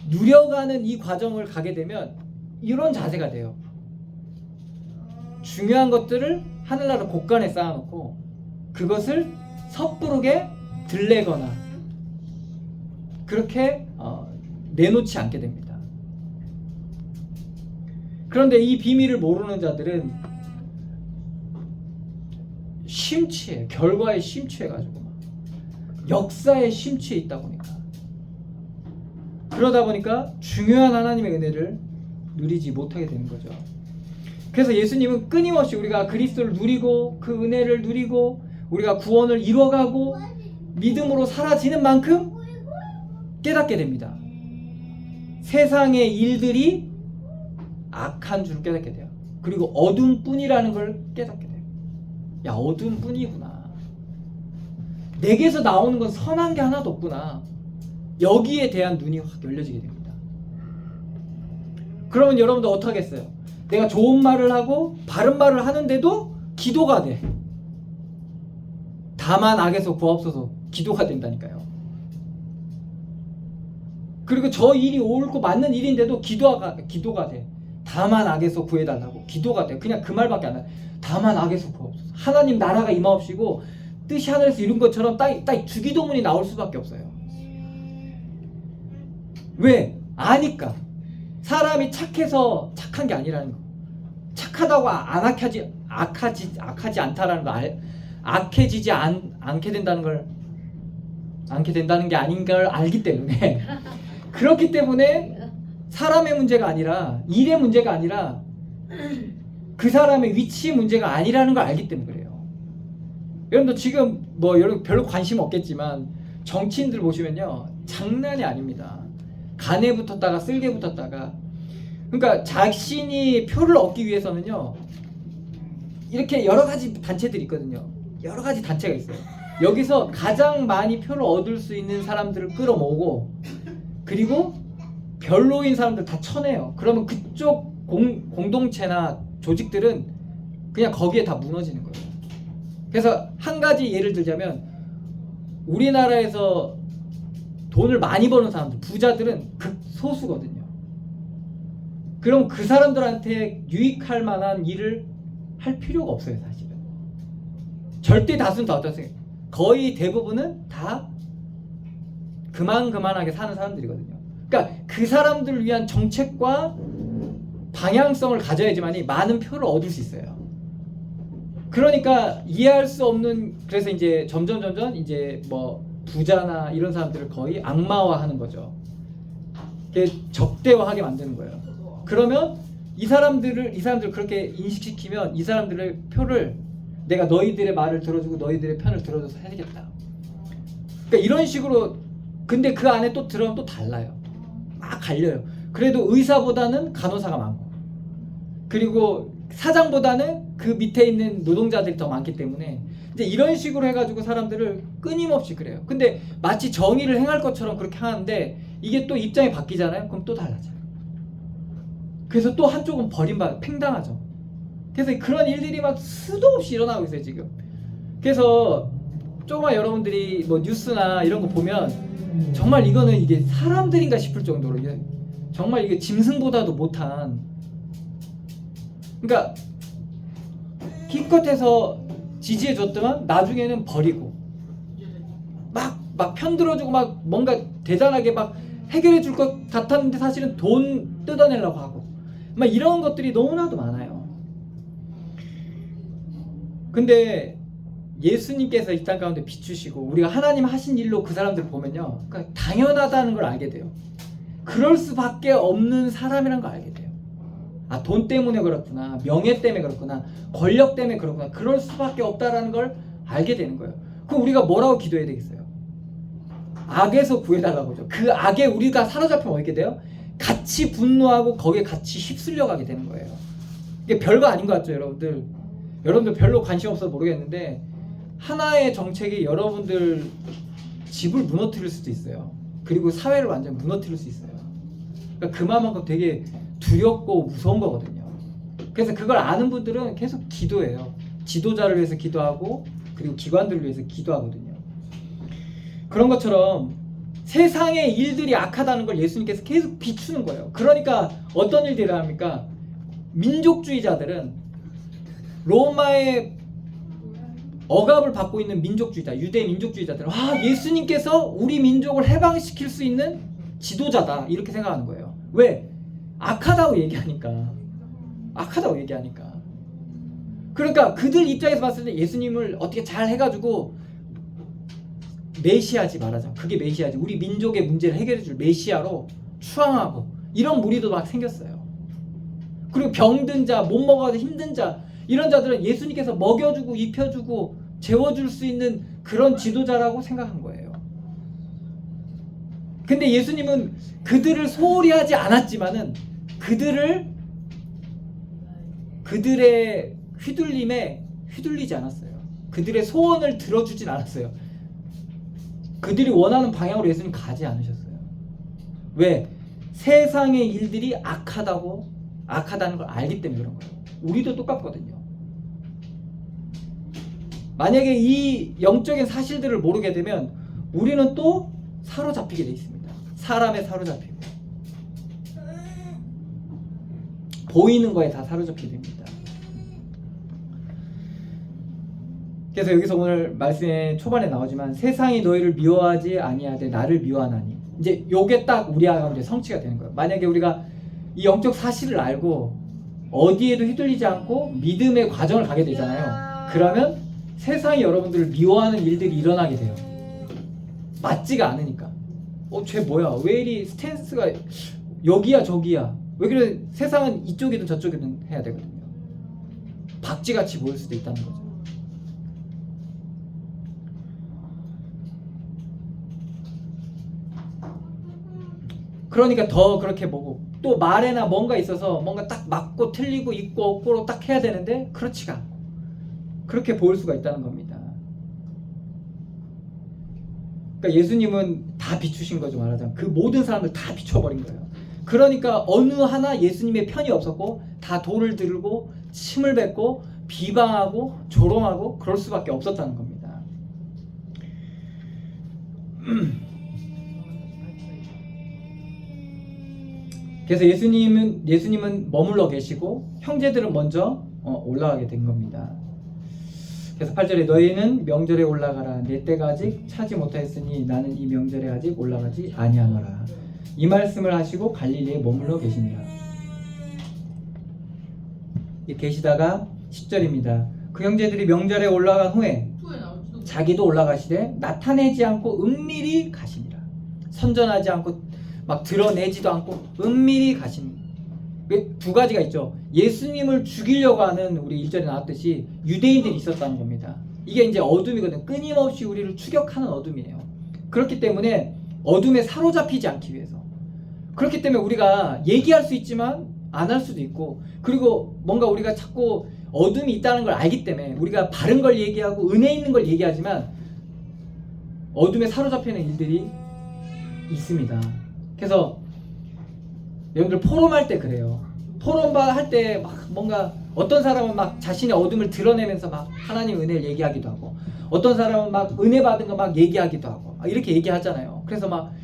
[SPEAKER 1] 누려가는 이 과정을 가게 되면 이런 자세가 돼요. 중요한 것들을 하늘나라 곳간에 쌓아놓고 그것을 섣부르게 들레거나 그렇게 내놓지 않게 됩니다. 그런데 이 비밀을 모르는 자들은 심취해, 결과에 심취해가지고 막 역사에 심취해 있다 보니까, 그러다 보니까 중요한 하나님의 은혜를 누리지 못하게 되는 거죠. 그래서 예수님은 끊임없이 우리가 그리스도를 누리고 그 은혜를 누리고 우리가 구원을 이뤄가고 믿음으로 사라지는 만큼 깨닫게 됩니다. 세상의 일들이 악한 줄 깨닫게 돼요. 그리고 어둠뿐이라는 걸 깨닫게 돼요. 야, 어둠뿐이구나. 내게서 나오는 건 선한 게 하나도 없구나. 여기에 대한 눈이 확 열려지게 됩니다. 그러면 여러분들 어떡하겠어요? 내가 좋은 말을 하고 바른 말을 하는데도 기도가 돼. 다만 악에서 구하옵소서 기도가 된다니까요. 그리고 저 일이 옳고 맞는 일인데도 기도가 돼. 다만 악에서 구해달라고 기도가 돼. 그냥 그 말밖에 안 해. 다만 악에서 구하옵소서. 하나님 나라가 임하옵시고 뜻이 하늘에서 이룬 것처럼 딱 주기도문이 나올 수밖에 없어요. 왜? 아니까. 사람이 착해서 착한 게 아니라는 거. 착하다고 악하지 않다라는 거, 악해지지 않게 된다는 게 아닌 걸 알기 때문에 그렇기 때문에 사람의 문제가 아니라 일의 문제가 아니라 그 사람의 위치의 문제가 아니라는 걸 알기 때문에 그래요. 여러분들 지금 뭐 여러분 별로 관심 없겠지만 정치인들 보시면요 장난이 아닙니다. 간에 붙었다가 쓸개 붙었다가, 그러니까 자신이 표를 얻기 위해서는요 이렇게 여러 가지 단체들이 있거든요. 여러 가지 단체가 있어요. 여기서 가장 많이 표를 얻을 수 있는 사람들을 끌어모으고 그리고 별로인 사람들 다 쳐내요. 그러면 그쪽 공동체나 조직들은 그냥 거기에 다 무너지는 거예요. 그래서 한 가지 예를 들자면 우리나라에서 돈을 많이 버는 사람들, 부자들은 극소수거든요. 그럼 그 사람들한테 유익할 만한 일을 할 필요가 없어요, 사실은. 절대 다수는 다 어떠세요? 거의 대부분은 다 그만하게 사는 사람들이거든요. 그러니까 그 사람들을 위한 정책과 방향성을 가져야지만이 많은 표를 얻을 수 있어요. 그러니까 이해할 수 없는, 그래서 이제 점점 이제 뭐 부자나 이런 사람들을 거의 악마화하는 거죠. 적대화하게 만드는 거예요. 그러면 이 사람들을 그렇게 인식시키면 이 사람들의 표를 내가 너희들의 말을 들어주고 너희들의 편을 들어줘서 해야겠다. 그러니까 이런 식으로. 근데 그 안에 또 들어가면 또 달라요. 막 갈려요. 그래도 의사보다는 간호사가 많고 그리고 사장보다는 그 밑에 있는 노동자들이 더 많기 때문에 이제 이런 식으로 해가지고 사람들을 끊임없이 그래요. 근데 마치 정의를 행할 것처럼 그렇게 하는데 이게 또 입장이 바뀌잖아요. 그럼 또 달라져요. 그래서 또 한쪽은 팽당하죠. 그래서 그런 일들이 막 수도 없이 일어나고 있어요 지금. 그래서 조금만 여러분들이 뭐 뉴스나 이런 거 보면 정말 이거는 이게 사람들인가 싶을 정도로 정말 이게 짐승보다도 못한, 그러니까 기껏해서 지지해줬더만 나중에는 버리고 막 편들어주고 막 뭔가 대단하게 막 해결해줄 것 같았는데 사실은 돈 뜯어내려고 하고 막 이런 것들이 너무나도 많아요. 근데 예수님께서 이 땅 가운데 비추시고 우리가 하나님 하신 일로 그 사람들을 보면요, 그러니까 당연하다는 걸 알게 돼요. 그럴 수밖에 없는 사람이라는 걸 알게 돼요. 아, 돈 때문에 그렇구나, 명예 때문에 그렇구나, 권력 때문에 그렇구나, 그럴 수밖에 없다라는 걸 알게 되는 거예요. 그럼 우리가 뭐라고 기도해야 되겠어요? 악에서 구해달라고죠. 그 악에 우리가 사로잡히면 어떻게 돼요? 같이 분노하고 거기에 같이 휩쓸려 가게 되는 거예요. 이게 별거 아닌 것 같죠, 여러분들? 여러분들 별로 관심 없어서 모르겠는데 하나의 정책이 여러분들 집을 무너뜨릴 수도 있어요. 그리고 사회를 완전 무너뜨릴 수 있어요. 그러니까 그만큼 되게 두렵고 무서운 거거든요. 그래서 그걸 아는 분들은 계속 기도해요. 지도자를 위해서 기도하고 그리고 기관들을 위해서 기도하거든요. 그런 것처럼 세상의 일들이 악하다는 걸 예수님께서 계속 비추는 거예요. 그러니까 어떤 일들이 일어납니까? 민족주의자들은 로마의 억압을 받고 있는 민족주의자, 유대 민족주의자들은 예수님께서 우리 민족을 해방시킬 수 있는 지도자다 이렇게 생각하는 거예요. 왜? 악하다고 얘기하니까. 악하다고 얘기하니까. 그러니까 그들 입장에서 봤을 때 예수님을 어떻게 잘 해가지고 메시아지 말하자. 그게 메시아지. 우리 민족의 문제를 해결해줄 메시아로 추앙하고 이런 무리도 막 생겼어요. 그리고 병든 자, 못 먹어서 힘든 자 이런 자들은 예수님께서 먹여주고 입혀주고 재워줄 수 있는 그런 지도자라고 생각한 거예요. 근데 예수님은 그들을 소홀히 하지 않았지만은 그들의 휘둘림에 휘둘리지 않았어요. 그들의 소원을 들어주진 않았어요. 그들이 원하는 방향으로 예수님 가지 않으셨어요. 왜? 세상의 일들이 악하다는 걸 알기 때문에 그런 거예요. 우리도 똑같거든요. 만약에 이 영적인 사실들을 모르게 되면 우리는 또 사로잡히게 돼 있습니다. 사람에 사로잡히고 보이는 거에 다 사로잡히게 됩니다. 그래서 여기서 오늘 말씀의 초반에 나오지만 세상이 너희를 미워하지 아니하되 나를 미워하나니 이제 요게 딱 우리 가운데 성취가 되는 거예요. 만약에 우리가 이 영적 사실을 알고 어디에도 휘둘리지 않고 믿음의 과정을 가게 되잖아요. 그러면 세상이 여러분들을 미워하는 일들이 일어나게 돼요. 맞지가 않으니까. 쟤 뭐야? 왜 이리 스탠스가 여기야 저기야? 왜 그래? 세상은 이쪽이든 저쪽이든 해야 되거든요. 박쥐같이 보일 수도 있다는 거죠. 그러니까 더 그렇게 보고 또 말에나 뭔가 있어서 뭔가 딱 맞고 틀리고 있고 없고로 딱 해야 되는데 그렇지가 않고 그렇게 보일 수가 있다는 겁니다. 그러니까 예수님은 다 비추신 거죠. 말하자면 그 모든 사람을 다 비춰버린 거예요. 그러니까 어느 하나 예수님의 편이 없었고 다 돌을 들고 침을 뱉고 비방하고 조롱하고 그럴 수밖에 없었다는 겁니다. 그래서 예수님은 머물러 계시고 형제들은 먼저 올라가게 된 겁니다. 그래서 8절에 너희는 명절에 올라가라. 내 때가 아직 차지 못하였으니 나는 이 명절에 아직 올라가지 아니하노라. 이 말씀을 하시고 갈릴리에 머물러 계시니라. 계시다가 10절입니다. 그 형제들이 명절에 올라간 후에 자기도 올라가시되 나타내지 않고 은밀히 가시니라. 선전하지 않고 막 드러내지도 않고 은밀히 가신. 두 가지가 있죠. 예수님을 죽이려고 하는 우리 1절에 나왔듯이 유대인들이 있었다는 겁니다. 이게 이제 어둠이거든요. 끊임없이 우리를 추격하는 어둠이에요. 그렇기 때문에 어둠에 사로잡히지 않기 위해서. 그렇기 때문에 우리가 얘기할 수 있지만 안 할 수도 있고, 그리고 뭔가 우리가 자꾸 어둠이 있다는 걸 알기 때문에 우리가 바른 걸 얘기하고 은혜 있는 걸 얘기하지만 어둠에 사로잡히는 일들이 있습니다. 그래서 여러분들 포럼할 때 그래요. 포럼할 때 막 뭔가 어떤 사람은 막 자신의 어둠을 드러내면서 막 하나님 은혜를 얘기하기도 하고, 어떤 사람은 막 은혜 받은 거 막 얘기하기도 하고 이렇게 얘기하잖아요. 그래서 막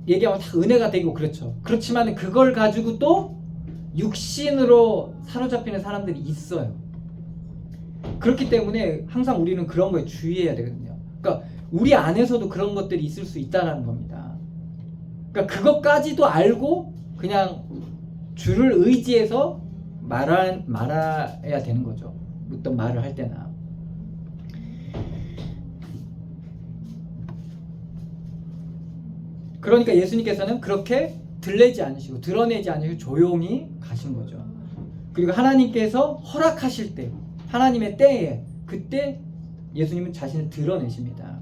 [SPEAKER 1] 얘기하면 다 은혜가 되고 그렇죠. 그렇지만 그걸 가지고 또 육신으로 사로잡히는 사람들이 있어요. 그렇기 때문에 항상 우리는 그런 거에 주의해야 되거든요. 그러니까 우리 안에서도 그런 것들이 있을 수 있다는 겁니다. 그러니까 그것까지도 알고 그냥 주를 의지해서 말아야 되는 거죠. 어떤 말을 할 때나. 그러니까 예수님께서는 그렇게 들레지 않으시고 드러내지 않으시고 조용히 가신 거죠. 그리고 하나님께서 허락하실 때, 하나님의 때에, 그때 예수님은 자신을 드러내십니다.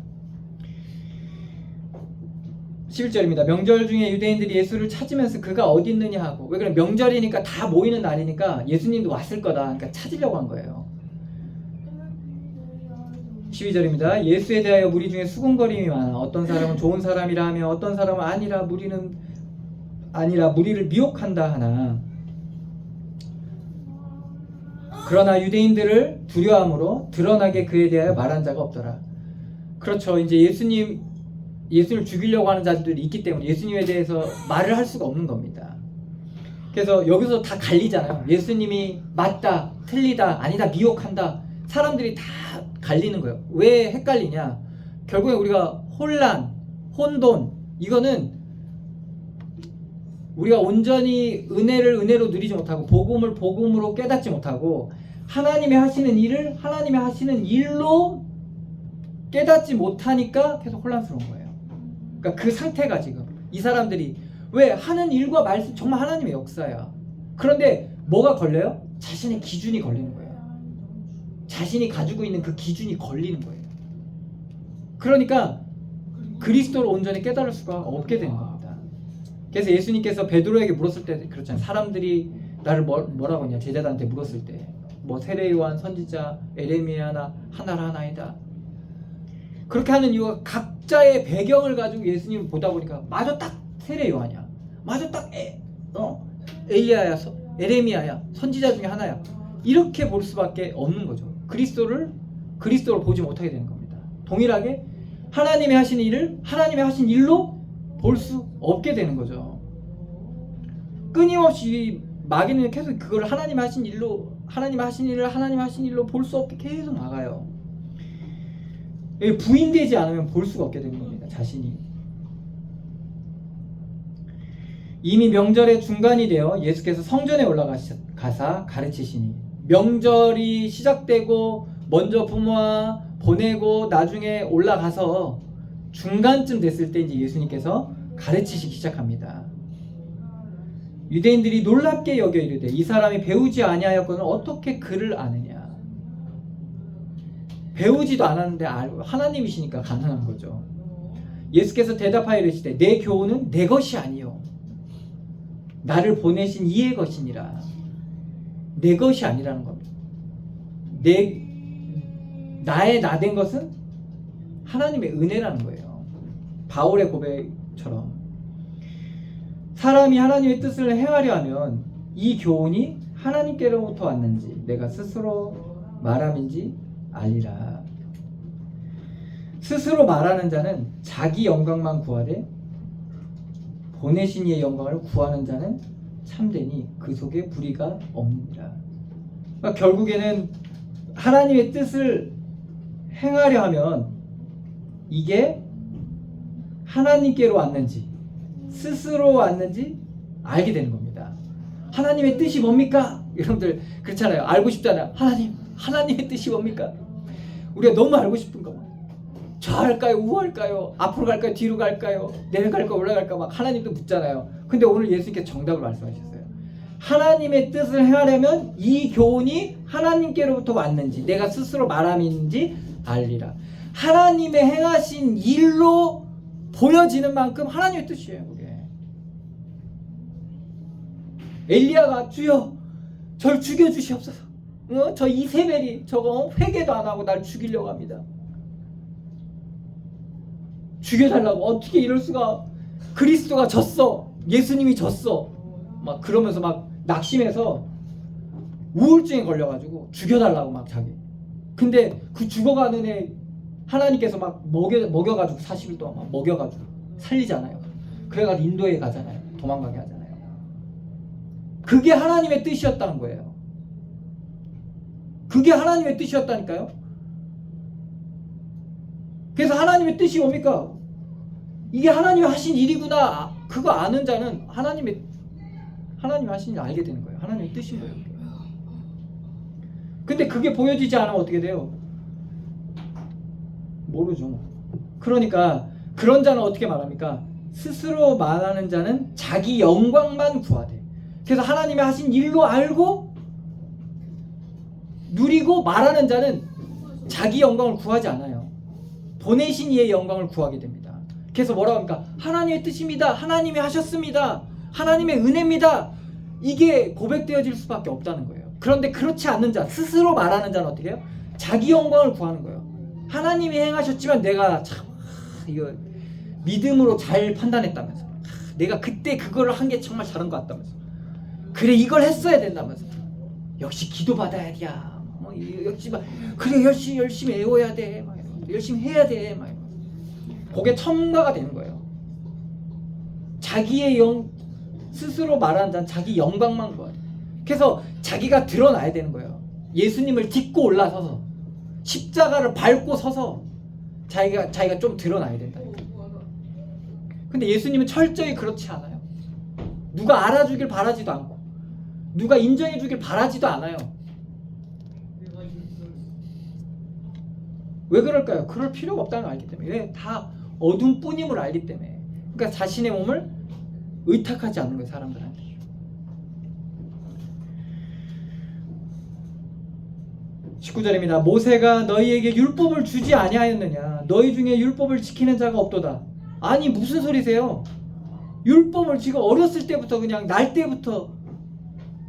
[SPEAKER 1] 11절입니다. 명절 중에 유대인들이 예수를 찾으면서 그가 어디 있느냐 하고, 왜 그래? 명절이니까 다 모이는 날이니까 예수님도 왔을 거다. 그러니까 찾으려고 한 거예요. 12절입니다. 예수에 대하여 무리 중에 수군거림이 많아 어떤 사람은 좋은 사람이라 하며 어떤 사람은 아니라 무리는 아니라 무리를 미혹한다 하나 그러나 유대인들을 두려워함으로 드러나게 그에 대하여 말한 자가 없더라. 그렇죠. 이제 예수님을 죽이려고 하는 자들이 있기 때문에 예수님에 대해서 말을 할 수가 없는 겁니다. 그래서 여기서 다 갈리잖아요. 예수님이 맞다, 틀리다, 아니다, 미혹한다. 사람들이 다 갈리는 거예요. 왜 헷갈리냐? 결국에 우리가 혼란, 혼돈, 이거는 우리가 온전히 은혜를 은혜로 누리지 못하고 복음을 복음으로 깨닫지 못하고 하나님이 하시는 일을 하나님이 하시는 일로 깨닫지 못하니까 계속 혼란스러운 거예요. 그러니까 그 상태가 지금 이 사람들이 왜 하는 일과 말씀 정말 하나님의 역사야. 그런데 뭐가 걸려요? 자신의 기준이 걸리는 거예요. 자신이 가지고 있는 그 기준이 걸리는 거예요. 그러니까 그리스도를 온전히 깨달을 수가 없게 되는 겁니다. 그래서 예수님께서 베드로에게 물었을 때 그렇잖아요. 사람들이 나를 뭐라고 했냐? 제자들한테 물었을 때 뭐 세례 요한, 선지자, 에레미야나 하나이다. 그렇게 하는 이유가 각자의 배경을 가지고 예수님을 보다 보니까 마저 딱 세례 요한이야. 마저 딱 엘리야야, 에레미야야, 선지자 중에 하나야. 이렇게 볼 수밖에 없는 거죠. 그리스도를 보지 못하게 되는 겁니다. 동일하게 하나님이 하시는 일을 하나님이 하신 일로 볼 수 없게 되는 거죠. 끊임없이 마귀는 계속 그걸 하나님 하신 일을 볼 수 없게 계속 막아요. 부인되지 않으면 볼 수가 없게 되는 겁니다. 자신이. 이미 명절의 중간이 되어 예수께서 성전에 올라가사 가르치시니 명절이 시작되고 먼저 부모와 보내고 나중에 올라가서 중간쯤 됐을 때 이제 예수님께서 가르치시기 시작합니다. 유대인들이 놀랍게 여겨 이르되 이 사람이 배우지 아니하였거늘 어떻게 그를 아느냐. 배우지도 않았는데 하나님이시니까 가능한 거죠. 예수께서 대답하여 이르시되 내 교훈은 내 것이 아니요 나를 보내신 이의 것이니라. 내 것이 아니라는 겁니다. 나의 나 된 것은 하나님의 은혜라는 거예요. 바울의 고백처럼 사람이 하나님의 뜻을 행하려 하면 이 교훈이 하나님께로부터 왔는지 내가 스스로 말함인지 알리라. 스스로 말하는 자는 자기 영광만 구하되 보내신 이의 영광을 구하는 자는 참되니 그 속에 불의가 없느니라. 그러니까 결국에는 하나님의 뜻을 행하려 하면 이게 하나님께로 왔는지 스스로 왔는지 알게 되는 겁니다. 하나님의 뜻이 뭡니까? 여러분들 그렇잖아요. 알고 싶잖아요. 하나님의 뜻이 뭡니까? 우리가 너무 알고 싶은 거. 좌할까요? 우할까요? 앞으로 갈까요? 뒤로 갈까요? 내려갈까? 올라갈까? 막 하나님도 묻잖아요. 근데 오늘 예수님께서 정답을 말씀하셨어요. 하나님의 뜻을 행하려면 이 교훈이 하나님께로부터 왔는지 내가 스스로 말함인지 알리라. 하나님의 행하신 일로 보여지는 만큼 하나님의 뜻이에요. 그게. 엘리야가 주여 절 죽여주시옵소서. 저 이세벨이 저거 회개도 안 하고 날 죽이려고 합니다. 죽여달라고. 어떻게 이럴 수가. 그리스도가 졌어. 예수님이 졌어. 막 그러면서 막 낙심해서 우울증에 걸려가지고 죽여달라고 막 자기. 근데 그 죽어가는 애 하나님께서 막 먹여가지고 40일 동안 막 먹여가지고 살리잖아요. 그래가지고 인도에 가잖아요. 도망가게 하잖아요. 그게 하나님의 뜻이었다는 거예요. 그게 하나님의 뜻이었다니까요. 그래서 하나님의 뜻이 뭡니까? 이게 하나님이 하신 일이구나. 그거 아는 자는 하나님이 하신 일 알게 되는 거예요. 하나님의 뜻인 거예요. 근데 그게 보여지지 않으면 어떻게 돼요? 모르죠. 그러니까 그런 자는 어떻게 말합니까? 스스로 말하는 자는 자기 영광만 구하되. 그래서 하나님이 하신 일로 알고 누리고 말하는 자는 자기 영광을 구하지 않아요. 보내신 이의 영광을 구하게 됩니다. 그래서 뭐라고 합니까? 하나님의 뜻입니다. 하나님이 하셨습니다. 하나님의 은혜입니다. 이게 고백되어질 수밖에 없다는 거예요. 그런데 그렇지 않는 자, 스스로 말하는 자는 어떻게 해요? 자기 영광을 구하는 거예요. 하나님이 행하셨지만 내가 참 이거 믿음으로 잘 판단했다면서 내가 그때 그거를 한 게 정말 잘한 것 같다면서. 그래 이걸 했어야 된다면서. 역시 기도 받아야 돼. 역시 막 그래 열심히 애워야 돼. 막 열심히 해야 돼. 막 그게 첨가가 되는 거예요. 자기의 스스로 말하는 자는 자기 영광만 보아요. 그래서 자기가 드러나야 되는 거예요. 예수님을 딛고 올라서서 십자가를 밟고 서서 자기가 좀 드러나야 된다. 근데 예수님은 철저히 그렇지 않아요. 누가 알아주길 바라지도 않고 누가 인정해주길 바라지도 않아요. 왜 그럴까요? 그럴 필요가 없다는 걸 알기 때문에. 왜? 다 어둠뿐임을 알기 때문에. 그러니까 자신의 몸을 의탁하지 않는 거예요, 사람들한테. (19절입니다) 모세가 너희에게 율법을 주지 아니하였느냐? 너희 중에 율법을 지키는 자가 없도다. 아니 무슨 소리세요? 율법을 지금 어렸을 때부터 그냥 날 때부터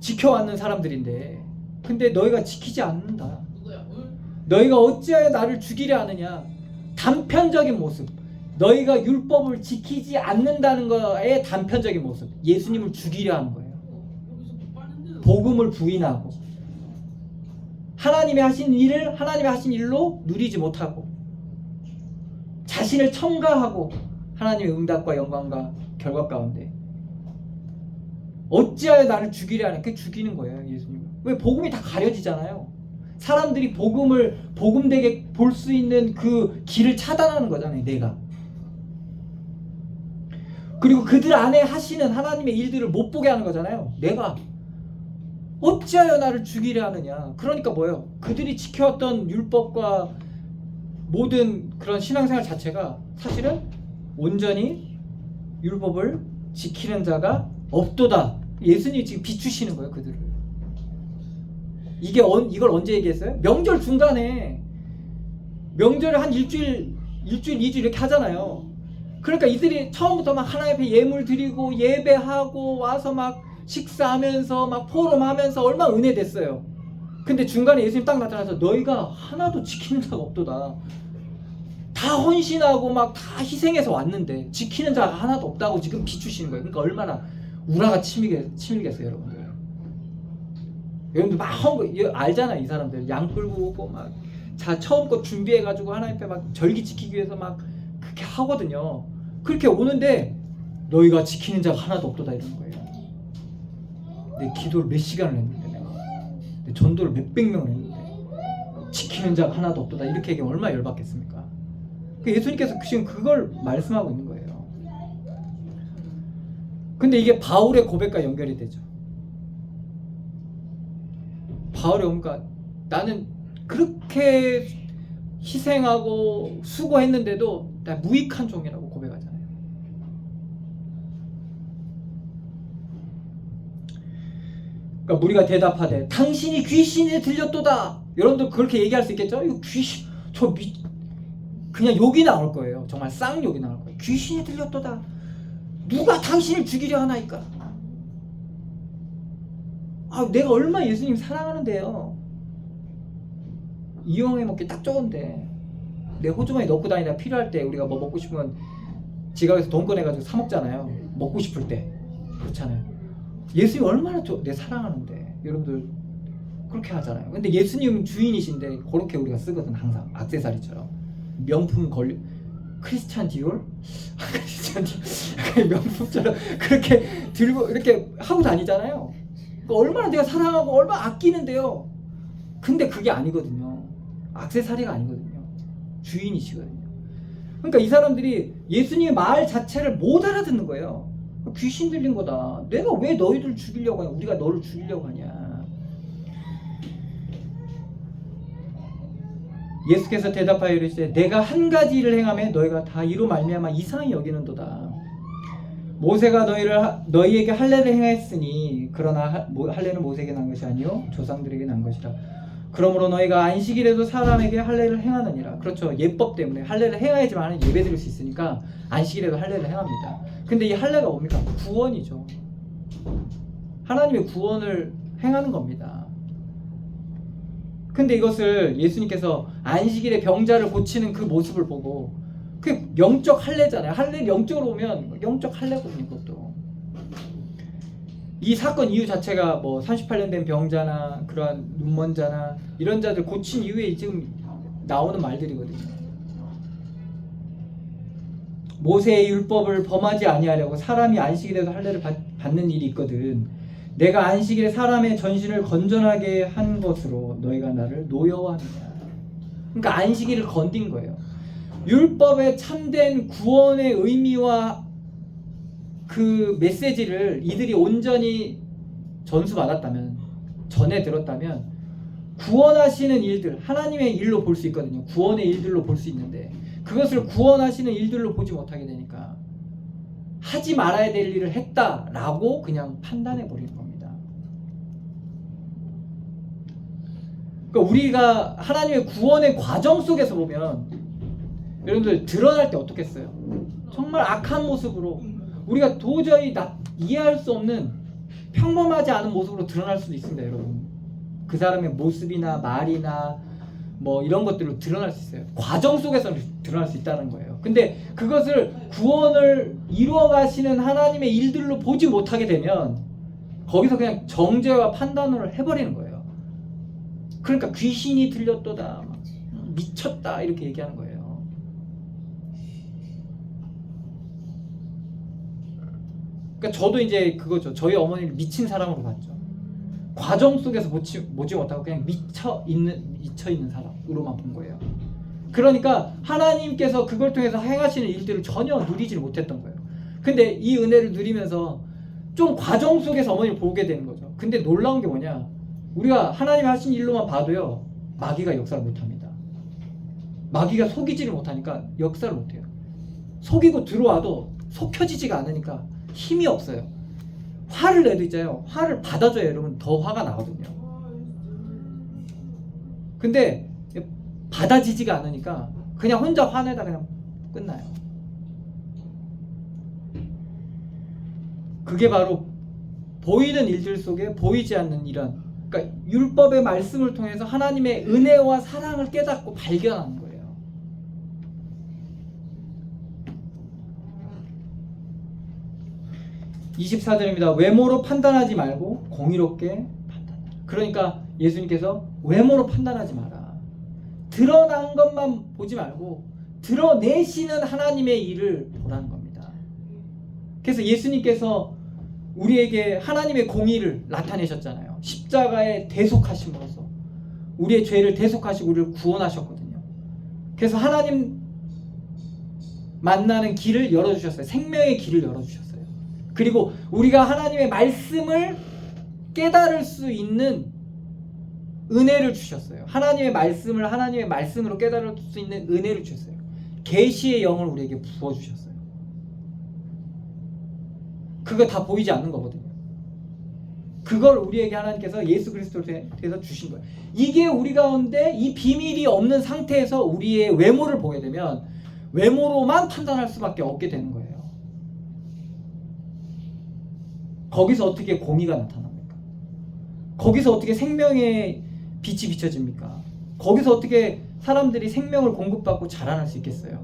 [SPEAKER 1] 지켜왔는 사람들인데, 근데 너희가 지키지 않는다. 너희가 어찌하여 나를 죽이려 하느냐? 단편적인 모습. 너희가 율법을 지키지 않는다는 거에 단편적인 모습. 예수님을 죽이려 하는 거예요. 복음을 부인하고 하나님이 하신 일을 하나님이 하신 일로 누리지 못하고 자신을 첨가하고 하나님의 응답과 영광과 결과 가운데 어찌하여 나를 죽이려 하냐? 그게 죽이는 거예요, 예수님. 왜? 복음이 다 가려지잖아요. 사람들이 복음을 복음되게 볼 수 있는 그 길을 차단하는 거잖아요, 내가. 그리고 그들 안에 하시는 하나님의 일들을 못 보게 하는 거잖아요, 내가. 어찌하여 나를 죽이려 하느냐? 그러니까 뭐예요? 그들이 지켜왔던 율법과 모든 그런 신앙생활 자체가 사실은 온전히 율법을 지키는 자가 없도다. 예수님이 지금 비추시는 거예요, 그들을. 이걸 언제 얘기했어요? 명절 중간에. 명절에 한 일주일, 2주 이렇게 하잖아요. 그러니까 이들이 처음부터 막 하나님 앞에 예물 드리고 예배하고 와서 막 식사하면서 막 포럼하면서 얼마나 은혜 됐어요. 근데 중간에 예수님 딱 나타나서 너희가 하나도 지키는 자가 없도다. 다 헌신하고 막 다 희생해서 왔는데 지키는 자가 하나도 없다고 지금 비추시는 거예요. 그러니까 얼마나 우라가 치밀겠어요, 여러분들. 여러분들 막 알잖아요, 이 사람들. 양 끌고 오고 막 처음 거 준비해가지고 하나님 앞에 막 절기 지키기 위해서 막 그렇게 하거든요. 그렇게 오는데 너희가 지키는 자가 하나도 없도다 이러는 거예요. 내 기도를 몇 시간을 했는데 내 전도를 몇백 명을 했는데 지키는 자가 하나도 없도다 이렇게 얘기하면 얼마나 열받겠습니까? 예수님께서 지금 그걸 말씀하고 있는 거예요. 근데 이게 바울의 고백과 연결이 되죠. 바울이 뭔가 나는 그렇게 희생하고 수고했는데도 나 무익한 종이라고 고백하잖아요. 그러니까 우리가 대답하되 당신이 귀신에 들렸도다. 여러분들 그렇게 얘기할 수 있겠죠? 이거 귀신, 그냥 욕이 나올 거예요. 정말 쌍욕이 나올 거예요. 귀신이 들렸도다. 누가 당신을 죽이려 하나이까? 내가 얼마나 예수님 사랑하는데요. 이용해 먹기 딱 좋은데 내 호주머니 넣고 다니다 필요할 때 우리가 뭐 먹고 싶으면 지갑에서 돈 꺼내가지고 사 먹잖아요. 먹고 싶을 때. 그렇잖아요. 예수님 얼마나 내 사랑하는데 여러분들 그렇게 하잖아요. 근데 예수님은 주인이신데 그렇게 우리가 쓰거든. 항상 액세서리처럼 명품 크리스찬 디올? 크리스찬 디올 명품처럼 그렇게 들고 이렇게 하고 다니잖아요. 그러니까 얼마나 내가 사랑하고 얼마나 아끼는데요. 근데 그게 아니거든요. 액세서리가 아니거든요. 주인이시거든요. 그러니까 이 사람들이 예수님의 말 자체를 못 알아듣는 거예요. 귀신 들린 거다. 내가 왜 너희들 죽이려고 하냐? 우리가 너를 죽이려고 하냐? 예수께서 대답하여 이르시되 내가 한 가지 일을 행하며 너희가 다 이로 말미암아 이상히 여기는도다. 모세가 너희에게 할례를 행하였으니 그러나 할례는 모세에게 난 것이 아니요 조상들에게 난 것이라. 그러므로 너희가 안식일에도 사람에게 할례를 행하느니라. 그렇죠. 예법 때문에 할례를 행해야지만 예배 드릴 수 있으니까 안식일에도 할례를 행합니다. 근데 이 할례가 뭡니까? 구원이죠. 하나님의 구원을 행하는 겁니다. 근데 이것을 예수님께서 안식일에 병자를 고치는 그 모습을 보고 그게 영적 할례잖아요. 할례 영적으로 오면 영적 할례거든요. 그것도 이 사건 이유 자체가 뭐 38년 된 병자나 그러한 눈먼자나 이런 자들 고친 이후에 지금 나오는 말들이거든요. 모세의 율법을 범하지 아니하려고 사람이 안식일에도 할례를 받는 일이 있거든. 내가 안식일에 사람의 전신을 건전하게 한 것으로 너희가 나를 노여워하느냐. 그러니까 안식일을 건든 거예요. 율법의 참된 구원의 의미와 그 메시지를 이들이 온전히 전수받았다면, 전해 들었다면 구원하시는 일들, 하나님의 일로 볼 수 있거든요. 구원의 일들로 볼 수 있는데 그것을 구원하시는 일들로 보지 못하게 되니까 하지 말아야 될 일을 했다라고 그냥 판단해 버리는 겁니다. 그러니까 우리가 하나님의 구원의 과정 속에서 보면 여러분들 드러날 때 어떻겠어요? 정말 악한 모습으로 우리가 도저히 이해할 수 없는 평범하지 않은 모습으로 드러날 수도 있습니다, 여러분. 그 사람의 모습이나 말이나 뭐 이런 것들로 드러날 수 있어요. 과정 속에서는 드러날 수 있다는 거예요. 근데 그것을 구원을 이루어 가시는 하나님의 일들로 보지 못하게 되면 거기서 그냥 정죄와 판단을 해버리는 거예요. 그러니까 귀신이 들렸도다, 미쳤다 이렇게 얘기하는 거예요. 그러니까 저도 이제 그거죠. 저희 어머니를 미친 사람으로 봤죠. 과정 속에서 보지 못하고 그냥 미쳐 있는 사람으로만 본 거예요. 그러니까 하나님께서 그걸 통해서 행하시는 일들을 전혀 누리지를 못했던 거예요. 근데 이 은혜를 누리면서 좀 과정 속에서 어머니를 보게 되는 거죠. 근데 놀라운 게 뭐냐? 우리가 하나님 하신 일로만 봐도요, 마귀가 역사를 못합니다. 마귀가 속이지를 못하니까 역사를 못해요. 속이고 들어와도 속혀지지가 않으니까 힘이 없어요. 화를 내도 있잖아요. 화를 받아줘야 여러분 더 화가 나거든요. 근데 받아지지가 않으니까 그냥 혼자 화내다 그냥 끝나요. 그게 바로 보이는 일들 속에 보이지 않는 이런, 그러니까 율법의 말씀을 통해서 하나님의 은혜와 사랑을 깨닫고 발견하는 거예요. 24절입니다. 외모로 판단하지 말고 공의롭게 판단하라. 그러니까 예수님께서 외모로 판단하지 마라. 드러난 것만 보지 말고 드러내시는 하나님의 일을 보라는 겁니다. 그래서 예수님께서 우리에게 하나님의 공의를 나타내셨잖아요. 십자가의 대속하심으로써 우리의 죄를 대속하시고 우리를 구원하셨거든요. 그래서 하나님 만나는 길을 열어주셨어요. 생명의 길을 열어주셨어요. 그리고 우리가 하나님의 말씀을 깨달을 수 있는 은혜를 주셨어요. 하나님의 말씀으로 깨달을 수 있는 은혜를 주셨어요. 계시의 영을 우리에게 부어주셨어요. 그거 다 보이지 않는 거거든요. 그걸 우리에게 하나님께서 예수 그리스도로 통해서 주신 거예요. 이게 우리 가운데 이 비밀이 없는 상태에서 우리의 외모를 보게 되면 외모로만 판단할 수밖에 없게 되는 거예요. 거기서 어떻게 공의가 나타납니까? 거기서 어떻게 생명의 빛이 비춰집니까? 거기서 어떻게 사람들이 생명을 공급받고 자라날 수 있겠어요?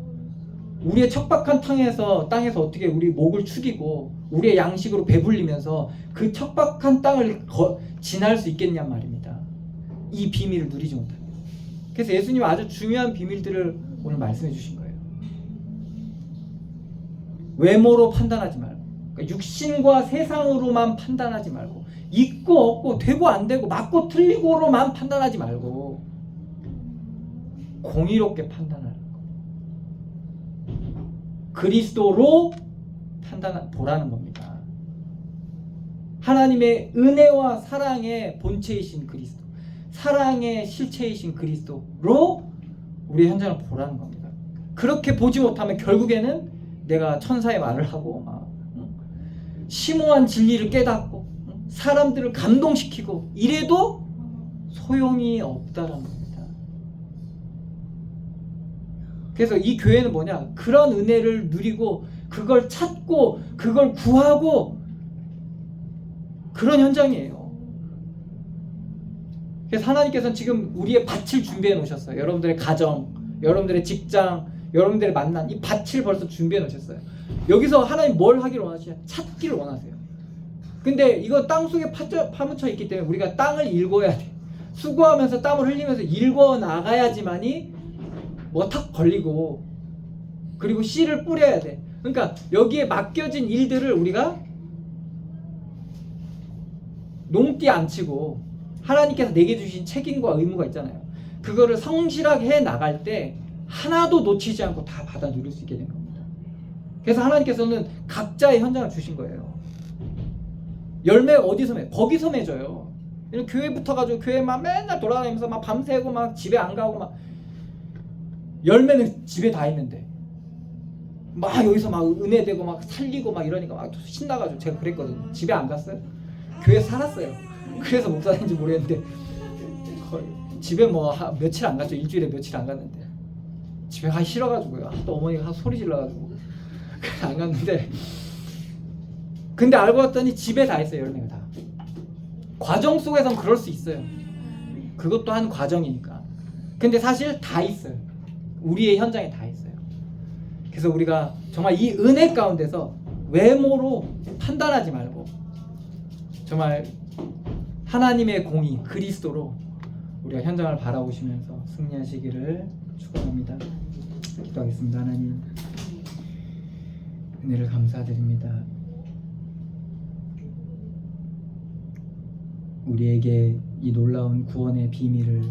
[SPEAKER 1] 우리의 척박한 땅에서 어떻게 우리 목을 축이고 우리의 양식으로 배불리면서 그 척박한 땅을 지날 수 있겠냔 말입니다. 이 비밀을 누리지 못하면. 그래서 예수님은 아주 중요한 비밀들을 오늘 말씀해 주신 거예요. 외모로 판단하지 말고, 그러니까 육신과 세상으로만 판단하지 말고, 있고 없고 되고 안 되고 맞고 틀리고로만 판단하지 말고 공의롭게 판단하는 거. 그리스도로 보라는 겁니다. 하나님의 은혜와 사랑의 본체이신 그리스도, 사랑의 실체이신 그리스도로 우리의 현장을 보라는 겁니다. 그렇게 보지 못하면 결국에는 내가 천사의 말을 하고 막 심오한 진리를 깨닫고 사람들을 감동시키고 이래도 소용이 없다라는 겁니다. 그래서 이 교회는 뭐냐? 그런 은혜를 누리고 그걸 찾고 그걸 구하고 그런 현장이에요. 그래서 하나님께서는 지금 우리의 밭을 준비해 놓으셨어요. 여러분들의 가정, 여러분들의 직장, 여러분들의 만남, 이 밭을 벌써 준비해 놓으셨어요. 여기서 하나님 뭘 하기를 원하시냐? 찾기를 원하세요. 근데 이거 땅속에 파묻혀 있기 때문에 우리가 땅을 일궈야 돼. 수고하면서 땀을 흘리면서 일궈 나가야지만이 뭐 탁 걸리고, 그리고 씨를 뿌려야 돼. 그러니까 여기에 맡겨진 일들을 우리가 농띠 안 치고 하나님께서 내게 주신 책임과 의무가 있잖아요. 그거를 성실하게 해 나갈 때 하나도 놓치지 않고 다 받아 누릴 수 있게 되는 겁니다. 그래서 하나님께서는 각자의 현장을 주신 거예요. 열매 어디서 맺어요? 거기서 맺어요. 교회 붙어가지고 교회만 맨날 돌아다니면서 막 밤새고 막 집에 안 가고 막, 열매는 집에 다 있는데 막 여기서 막 은혜되고 막 살리고 막 이러니까 막 신나가지고 제가 그랬거든요. 집에 안 갔어요. 교회 살았어요. 그래서 목사인지 모르겠는데 거의 집에 뭐 며칠 안 갔죠. 일주일에 며칠 안 갔는데 집에 가기 싫어가지고요. 또 어머니가 소리 질러가지고 그래서 안 갔는데, 근데 알고 봤더니 집에 다 있어요. 열매가 다. 과정 속에선 그럴 수 있어요. 그것도 한 과정이니까. 근데 사실 다 있어요. 우리의 현장에 다 있어요. 그래서 우리가 정말 이 은혜 가운데서 외모로 판단하지 말고 정말 하나님의 공의 그리스도로 우리가 현장을 바라보시면서 승리하시기를 축원합니다. 기도하겠습니다. 하나님, 은혜를 감사드립니다. 우리에게 이 놀라운 구원의 비밀을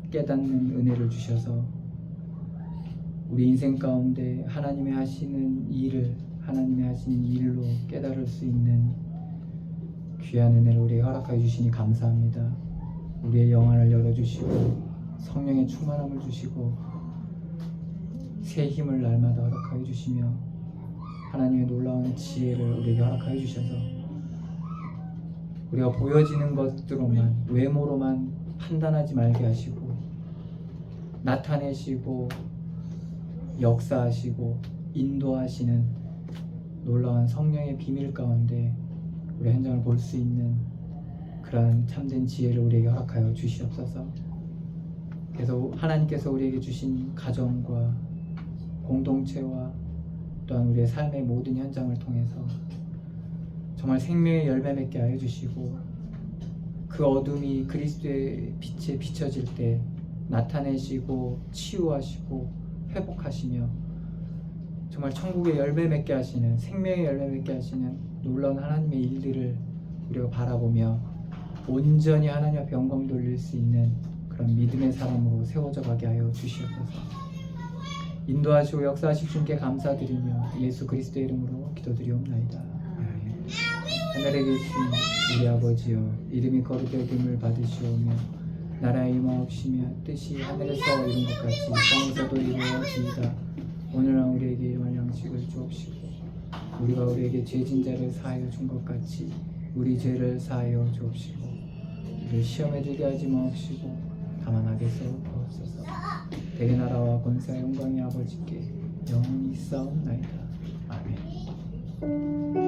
[SPEAKER 1] 깨닫는 은혜를 주셔서 우리 인생 가운데 하나님의 하시는 일을 하나님의 하시는 일로 깨달을 수 있는 귀한 은혜를 우리에게 허락하여 주시니 감사합니다. 우리의 영안을 열어주시고 성령의 충만함을 주시고 새 힘을 날마다 허락하여 주시며 하나님의 놀라운 지혜를 우리에게 허락하여 주셔서 우리가 보여지는 것으로만, 외모로만 판단하지 말게 하시고 나타내시고 역사하시고 인도하시는 놀라운 성령의 비밀 가운데 우리 현장을 볼 수 있는 그러한 참된 지혜를 우리에게 허락하여 주시옵소서. 그래서 하나님께서 우리에게 주신 가정과 공동체와 또한 우리의 삶의 모든 현장을 통해서 정말 생명의 열매 맺게 하여 주시고 그 어둠이 그리스도의 빛에 비춰질 때 나타내시고 치유하시고 회복하시며 정말 천국의 열매 맺게 하시는, 생명의 열매 맺게 하시는 놀라운 하나님의 일들을 우리가 바라보며 온전히 하나님 앞에 영광 돌릴 수 있는 그런 믿음의 사람으로 세워져 가게 하여 주시옵소서. 인도하시고 역사하실 주님께 감사드리며 예수 그리스도의 이름으로 기도드리옵나이다. 아멘. 하늘에 계신 우리 아버지여, 이름이 거룩히 여김을 받으시오며 나라의 임하옵시며 뜻이 하늘에서 이룬 것 같이 땅에서도 이루어지이다. 오늘날 우리에게 일용할 양식을 주옵시고 우리가 우리에게 죄진 자를 사하여 준 것 같이 우리 죄를 사하여 주옵시고 우리를 시험에 들게 하지 마옵시고 다만 악에서 구하옵소서. 대개 나라와 권세와 영광이 아버지께 영원히 있사옵나이다. 아멘.